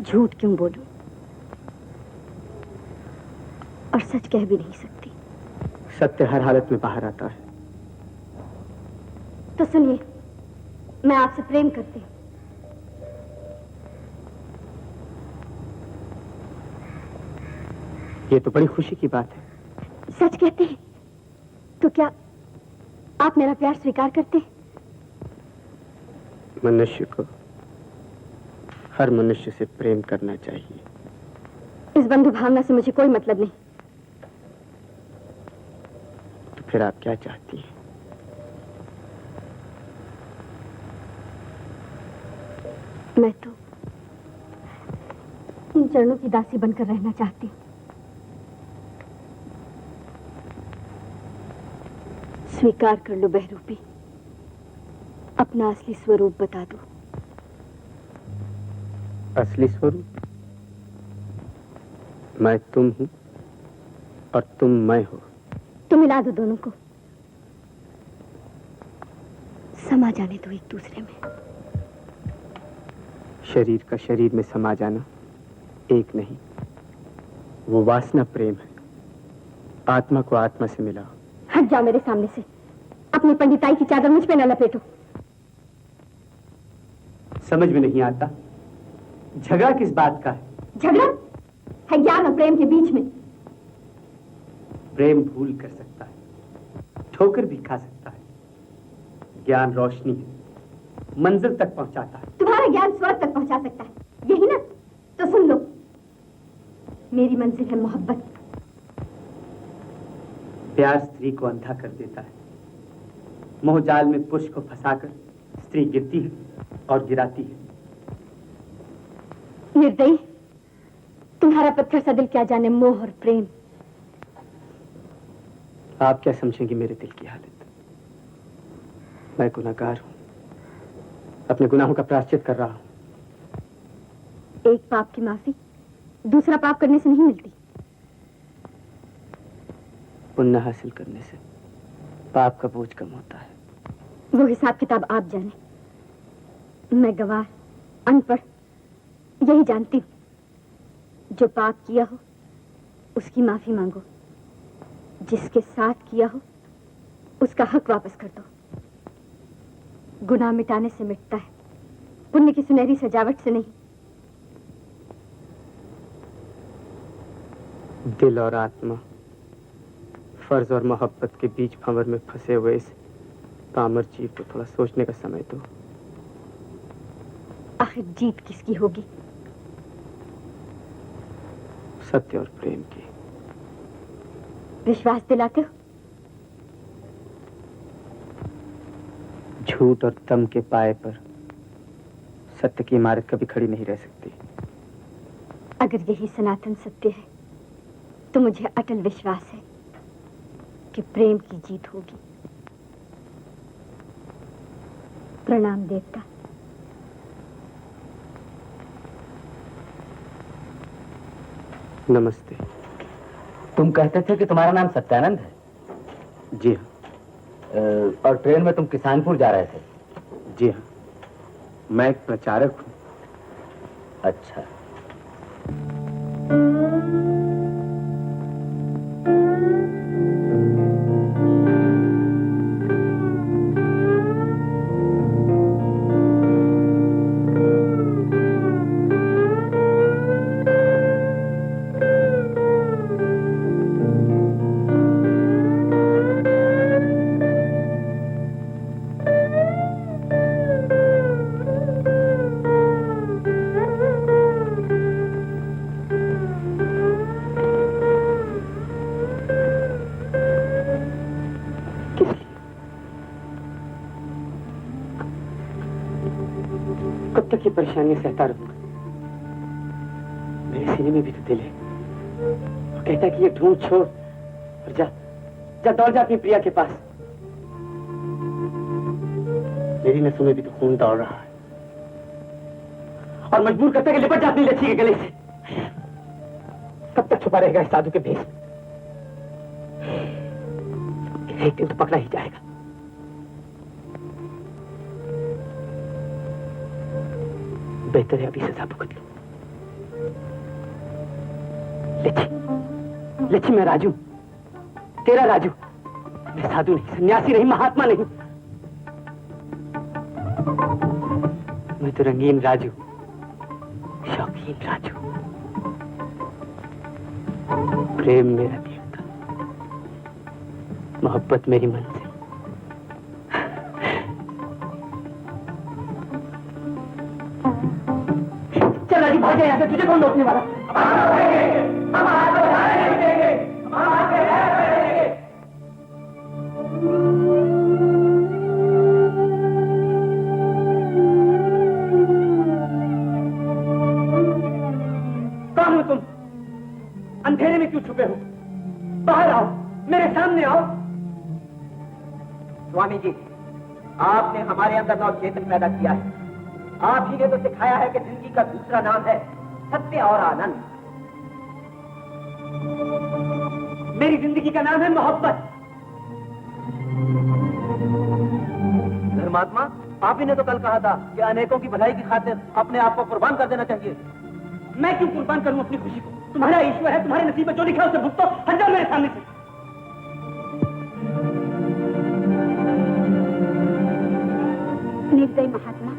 झूठ क्यों बोलूं और सच कह भी नहीं सकती। सत्य हर हालत में बाहर आता है। तो सुनिए, मैं आपसे प्रेम करती हूँ। ये तो बड़ी खुशी की बात है। सच कहते हैं तो क्या आप मेरा प्यार स्वीकार करते हैं? मनुष्य को हर मनुष्य से प्रेम करना चाहिए। इस बंधु भावना से मुझे कोई मतलब नहीं। तो फिर आप क्या चाहती हैं? मैं तो इन चरणों की दासी बनकर रहना चाहती हूँ। स्वीकार कर लो बहरूपी, अपना असली स्वरूप बता दो। असली स्वरूप? मैं तुम हूं और तुम मैं हो। तो मिला दो दोनों को, समा जाने दो एक दूसरे में। शरीर का शरीर में समा जाना एक नहीं, वो वासना प्रेम है। आत्मा को आत्मा से मिलाओ। हट जाओ मेरे सामने से। अपनी पंडिताई की चादर मुझ पे न लपेटो। समझ में नहीं आता, झगड़ा किस बात का है? झगड़ा है ज्ञान और प्रेम के बीच में। प्रेम भूल कर सकता है, ठोकर भी खा सकता है। ज्ञान रोशनी है, मंजिल तक पहुंचाता है। तुम्हारा ज्ञान स्वर्ग तक पहुंचा सकता है, यही ना? तो सुन लो, मेरी मंजिल है मोहब्बत। प्यार स्त्री को अंधा कर देता है। मोहजाल में पुरुष को फंसाकर स्त्री गिरती है और गिराती है। निर्दयी, तुम्हारा पत्थर सा दिल क्या जाने मोह और प्रेम। आप क्या समझेंगी मेरे दिल की हालत? मैं गुनाहगार हूं, अपने गुनाहों का प्रायश्चित कर रहा हूं। एक पाप की माफी दूसरा पाप करने से नहीं मिलती। पुण्य हासिल करने से पाप का बोझ कम होता है। वो हिसाब किताब आप जाने, मैं गवार अनपढ़ यही जानती हूँ। जो पाप किया हो उसकी माफी मांगो, जिसके साथ किया हो उसका हक वापस कर दो। गुनाह मिटाने से मिटता है, पुण्य की सुनहरी सजावट से नहीं। दिल और आत्मा, फर्ज और मोहब्बत के बीच भंवर में फंसे हुए इस पामर जीव को थोड़ा सोचने का समय दो। आखिर जीत किसकी होगी? सत्य और प्रेम की। विश्वास दिलाते हो? झूठ और दम के पाए पर सत्य की इमारत कभी खड़ी नहीं रह सकती। अगर यही सनातन सत्य है तो मुझे अटल विश्वास है कि प्रेम की जीत होगी। प्रणाम देवता। नमस्ते। तुम कहते थे कि तुम्हारा नाम सत्यानंद है? जी हाँ। और ट्रेन में तुम किसानपुर जा रहे थे? जी हाँ, मैं एक प्रचारक हूँ। अच्छा। कब तक ये परेशानियां सहता रहूंगा? मेरे सीने में भी तो दिल है। वो कहता है कि ये ढूंढ छोड़ और जा दौड़ जा अपनी प्रिया के पास। मेरी नसों में भी तो खून दौड़ रहा है और मजबूर करते कि लिपट जा अपनी लच्छी के गले से। कब तक छुपा रहेगा इस साधु के भेष में? एक दिन तो पकड़ा ही जाएगा। बेहतर है अभी सजा भुगत लो। लच्छी, लच्छी मैं राजू, तेरा राजू। मैं साधु नहीं, सन्यासी नहीं, महात्मा नहीं। मैं तो रंगीन राजू, शौकीन राजू। प्रेम मेरा देवता, मोहब्बत मेरी मंजिल। चल राजू भाग जा यहाँ से, तुझे कौन रोकने वाला? कौन हो तुम? अंधेरे में क्यों छुपे हो? बाहर आओ, मेरे सामने आओ। स्वामी जी, आपने हमारे अंदर नव चेतन पैदा किया है। आप ही ने तो सिखाया है कि जिंदगी का दूसरा नाम है सत्य और आनंद। मेरी जिंदगी का नाम है मोहब्बत। धर्मात्मा, आप ही ने तो कल कहा था कि अनेकों की भलाई की खातिर अपने आप को कुर्बान कर देना चाहिए। मैं क्यों कुर्बान करूं अपनी खुशी को? तुम्हारा ईश्वर है, तुम्हारे नसीब में जो लिखा है उसे भुगतो। हट जाओ मेरे सामने से। निर्दयी महात्मा,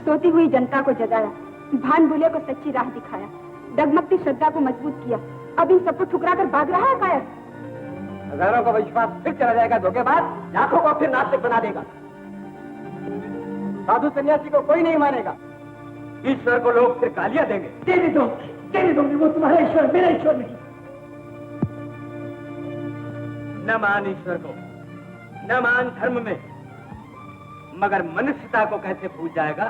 सोती हुई जनता को जगाया, भान भूले को सच्ची राह दिखाया, डगमगती श्रद्धा को मजबूत किया। अब इन सबको ठुकरा कर भाग रहा है कायर। हजारों का विश्वास फिर चला जाएगा धोखेबाज, लाखों को फिर नास्तिक बना देगा। साधु सन्यासी को कोई नहीं मानेगा। ईश्वर को लोग फिर गालियां देंगे। कहने दो वो तुम्हारा ईश्वर, मेरा ईश्वर नहीं। न मान ईश्वर को, न मान धर्म में, मगर मनुष्यता को कैसे भूल जाएगा?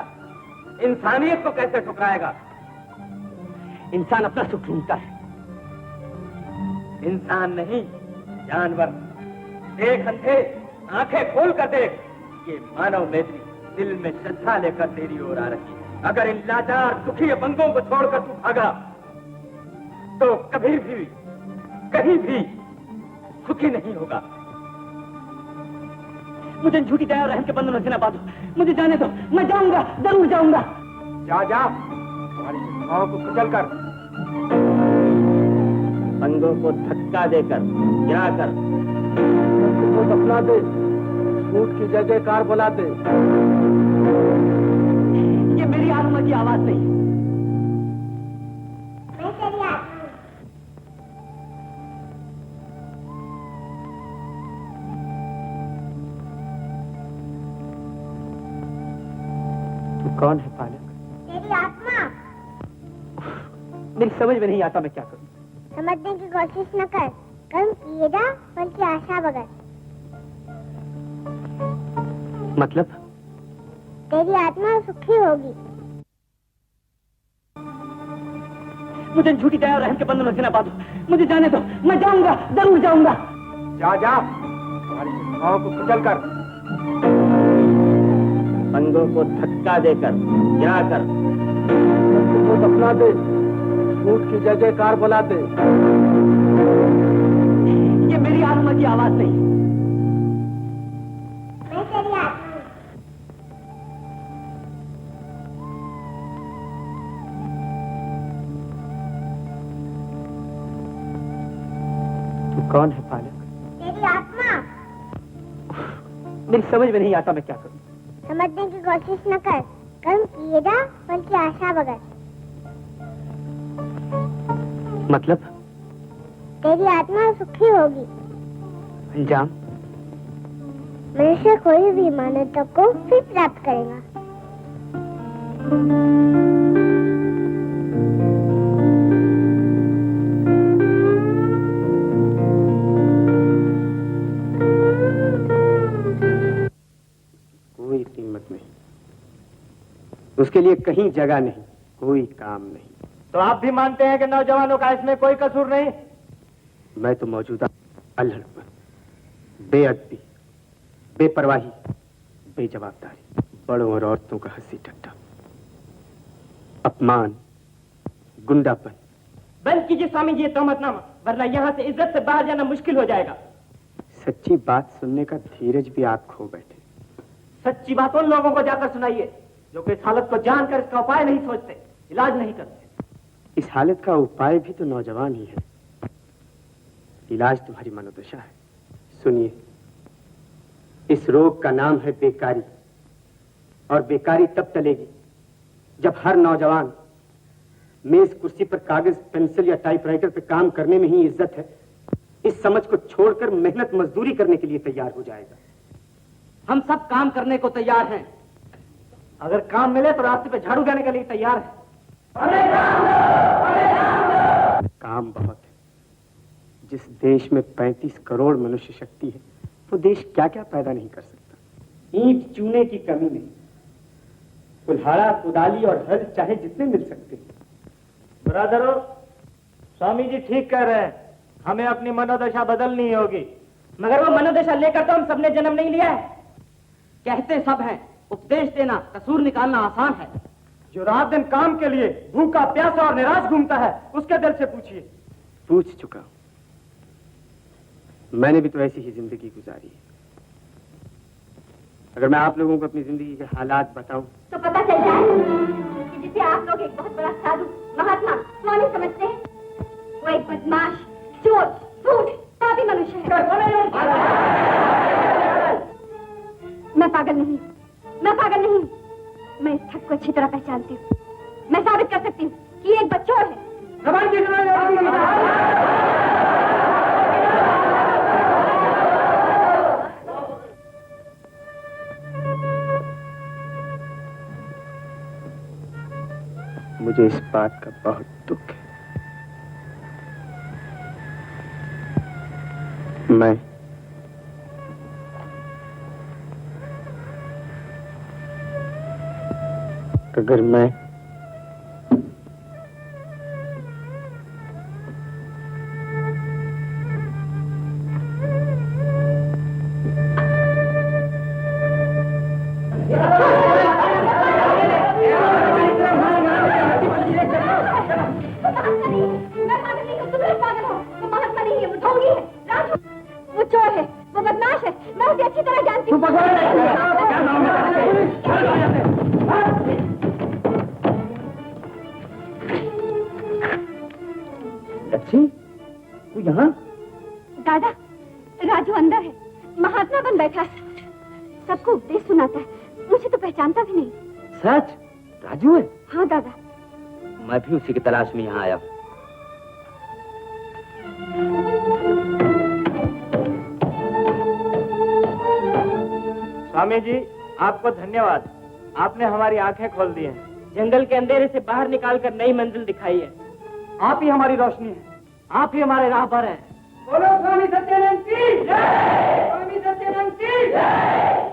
इंसानियत को कैसे ठुकराएगा? इंसान अपना सुख ढूंढता है। इंसान नहीं, जानवर। देख अंधे, आंखें खोल कर देख। ये मानव मैत्री दिल में श्रद्धा लेकर तेरी ओर आ रही है। अगर इन लाचार दुखी अपंगों को छोड़कर तू भागा तो कभी भी, कहीं भी सुखी नहीं होगा। मुझे झूठी दया और रहम के बंधनों से न बांधो। मुझे जाने दो, मैं जाऊंगा, जरूर जाऊंगा। जा तुम्हारी शिक्षाओं को कुचल कर, अंगों को धक्का देकर, गिरा कर, को दफना दे, झूठ की जय जयकार बुला दे। ये मेरी आत्मा की आवाज नहीं। कौन है पालक? तेरी आत्मा। मेरी समझ में नहीं आता मैं क्या करूं। समझने की कोशिश न कर, कर्म किए जा, फल की आशा बगैर। मतलब? तेरी आत्मा सुखी होगी। मुझे झूठी दया और रहम के बंधनों से न बांधो। मुझे जाने दो, मैं जाऊंगा, जरूर जाऊंगा। जा तुम्हारी शिक्षाओं को कुचल कर, अंगों को धक्का देकर, गिरा कर, को दफना दे, झूठ की जय जयकार बुला दे। ये मेरी आत्मा की आवाज नहीं। मैं तेरी आत्मा। तू कौन है पालक? तेरी आत्मा। मेरी समझ में नहीं आता मैं क्या करूं। समझने की कोशिश न कर, कर्म किए जा, फल की आशा बगैर। मतलब? तेरी आत्मा सुखी होगी। अंजाम? मनुष्य कोई भी मानवता को फिर प्राप्त करेगा। कोई कीमत नहीं, उसके लिए कहीं जगह नहीं, कोई काम नहीं। तो आप भी मानते हैं कि नौजवानों का इसमें कोई कसूर नहीं? मैं तो मौजूदा अल्हड़पन, बेअदबी, बेपरवाही, बेजवाबदारी, बड़ों और औरतों का हंसी ठट्ठा, अपमान, गुंडापन। बंद कीजिए स्वामी जी ये तोहमतनामा, वरना यहाँ से इज्जत से बाहर जाना मुश्किल हो जाएगा। सच्ची बात सुनने का धीरज भी आप खो बैठे। सच्ची बात उन लोगों को जाकर सुनाइए जो कि इस हालत को जानकर इसका उपाय नहीं सोचते, इलाज नहीं करते। इस हालत का उपाय भी तो नौजवान ही है, इलाज तुम्हारी मनोदशा है। सुनिए, इस रोग का नाम है बेकारी, और बेकारी तब टलेगी जब हर नौजवान मेज कुर्सी पर कागज पेंसिल या टाइपराइटर पर काम करने में ही इज्जत है, इस समझ को छोड़कर मेहनत मजदूरी करने के लिए तैयार हो जाएगा। हम सब काम करने को तैयार हैं, अगर काम मिले तो रास्ते पे झाड़ू देने के लिए तैयार है। काम बहुत है। जिस देश में 35 करोड़ मनुष्य शक्ति है, वो देश क्या क्या पैदा नहीं कर सकता। ईंट चूने की कमी नहीं, कुल्हाड़ा, कुदाली और हल चाहे जितने मिल सकते हैं। ब्रदरों, स्वामी जी ठीक कह रहे हैं, हमें अपनी मनोदशा बदलनी होगी। मगर वो मनोदशा लेकर तो हम सबने जन्म नहीं लिया है। कहते सब हैं, उपदेश देना, कसूर निकालना आसान है। जो रात दिन काम के लिए भूखा, प्यासा और निराश घूमता है, उसके दिल से पूछिए। पूछ चुका हूं, मैंने भी तो ऐसी ही जिंदगी गुजारी है। अगर मैं आप लोगों को अपनी जिंदगी के हालात बताऊं तो पता चल जाए कि जिसे आप लोग एक बहुत बड़ा साधु, महात्मा, स्वामी समझते हैं, वो एक बदमाश, चोर, झूठ, पापी मनुष्य है। मैं पागल नहीं, मैं पागल नहीं। मैं इस ठग को अच्छी तरह पहचानती हूँ। मैं साबित कर सकती हूँ कि ये एक बच्चों है। मुझे इस बात का बहुत दुख है। अगर मैं दादा, राजू अंदर है, महात्मा बन बैठा है, सबको उपदेश सुनाता है, मुझे तो पहचानता भी नहीं। सच? राजू है? हाँ दादा। मैं भी उसी की तलाश में यहाँ आया हूँ। स्वामी जी, आपको धन्यवाद, आपने हमारी आंखें खोल दी हैं। जंगल के अंधेरे से बाहर निकालकर नई मंजिल दिखाई है। आप ही हमारी रोशनी है, आप ही हमारे राहबर हैं। बोलो स्वामी सत्यानंद की जय! स्वामी सत्यानंद की जय!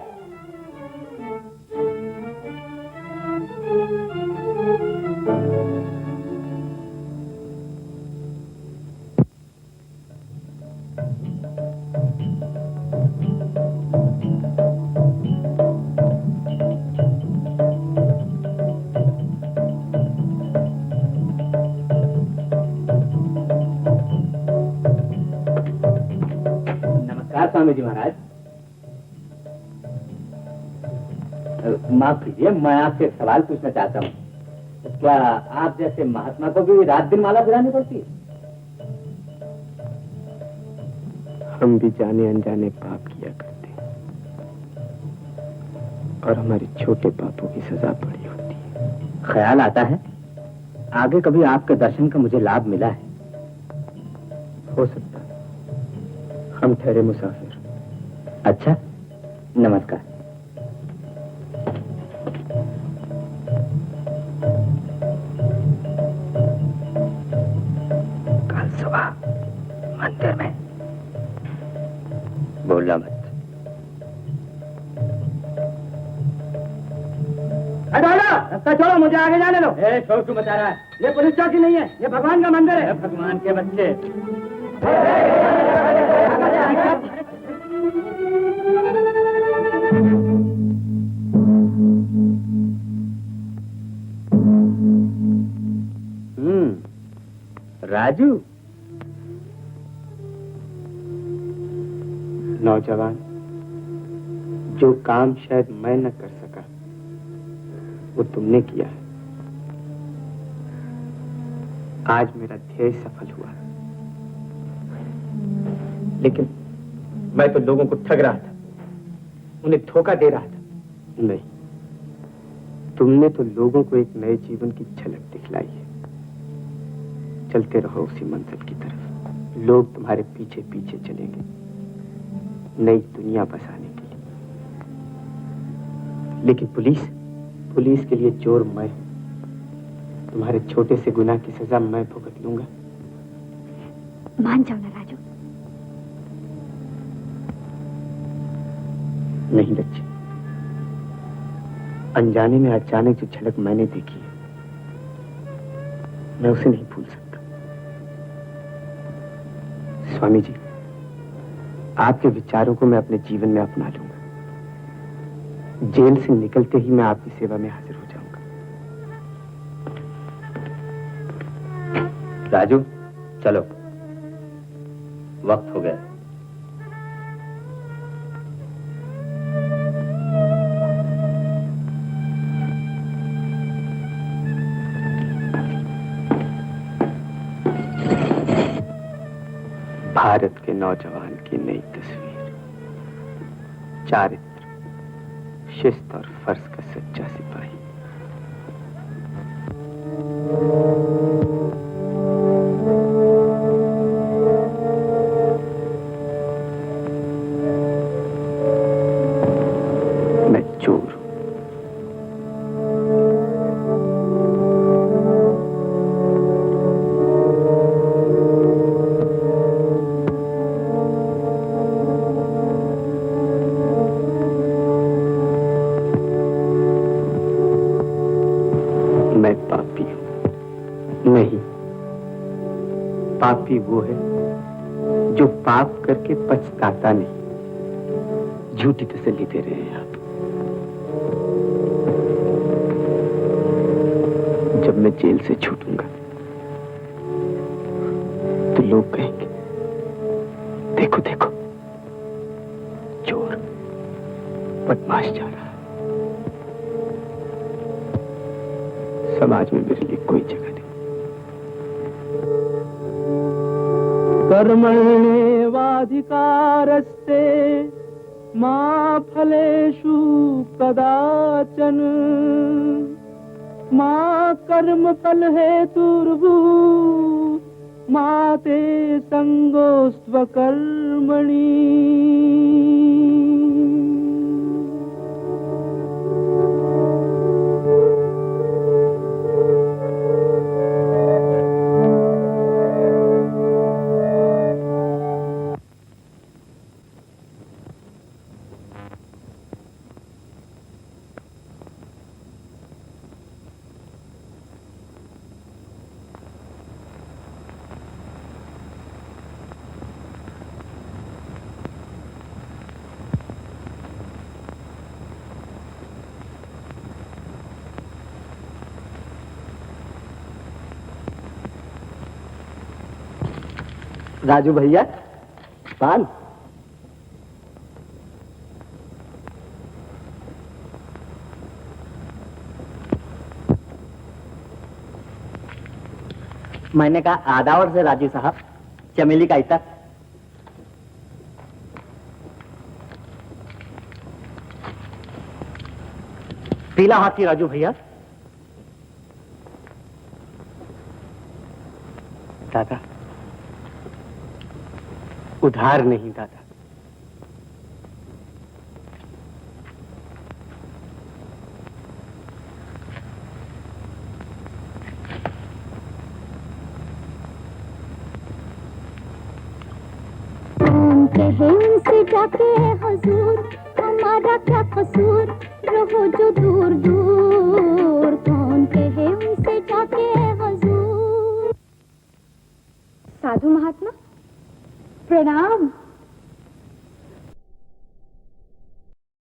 स्वामी जी महाराज, माफ कीजिए, मैं आपसे एक सवाल पूछना चाहता हूँ। क्या आप जैसे महात्मा को भी रात दिन माला गिरानी पड़ती है? हम भी जाने अनजाने पाप किया करते हैं, और हमारे छोटे पापों की सजा बड़ी होती है। ख्याल आता है आगे कभी आपके दर्शन का मुझे लाभ मिला है। हो सकता है, हम ठहरे मुसाफिर। अच्छा, नमस्कार। कल सुबह मंदिर में बोलना मत। रास्ता छोड़ो, मुझे आगे जाने दो। शोर क्यों मचा रहा है? ये पुलिस चौकी नहीं है, ये भगवान का मंदिर है। भगवान के बच्चे, राजू। नौजवान, जो काम शायद मैं न कर सका वो तुमने किया है। आज मेरा ध्येय सफल हुआ, लेकिन मैं तो लोगों को ठग रहा था, उन्हें धोखा दे रहा था। नहीं, तुमने तो लोगों को एक नए जीवन की झलक दिखलाई है। चलते रहो उसी मंजिल की तरफ, लोग तुम्हारे पीछे पीछे चलेंगे नई दुनिया बसाने के लिए। लेकिन पुलिस के लिए चोर मैं हूं। तुम्हारे छोटे से गुनाह की सजा मैं भुगत लूंगा। मान जाओ ना राजू। नहीं लच्छी, अनजाने में अचानक जो झलक मैंने देखी है, मैं उसे नहीं भूल सकता। स्वामी जी, आपके विचारों को मैं अपने जीवन में अपना लूंगा। जेल से निकलते ही मैं आपकी सेवा में हाजिर हो जाऊंगा। राजू, चलो, वक्त हो गया। भारत के नौजवान की नई तस्वीर, चारित्र, शिस्त और फर्ज का सच्चा सिपाही। मैं चोर हूं। मैं पापी हूं। नहीं, पापी वो है जो पाप करके पछताता नहीं। झूठी तसल्ली दे रहे हैं आप। जब मैं जेल से छूटूंगा तो लोग कहेंगे, देखो देखो, चोर, बदमाश जा रहा है। समाज में मेरे लिए कोई जगह नहीं। कर्मण्येवाधिकारस्ते मा फलेषु कदाचन मा कर्मफल हेतुर्भू मा ते संगोस्त्वकर्मणि। राजू भैया, पान। मैंने कहा आदावर से राजू साहब, चमेली का इतर। पीला हाथी राजू भैया। दादा, उधार नहीं दादा। कहे उनसे जाके हुजूर, हमारा क्या कसूर, रहो जो दूर दूर। कौन कहे उनसे जाके हुजूर। साधु महात्मा प्रणाम।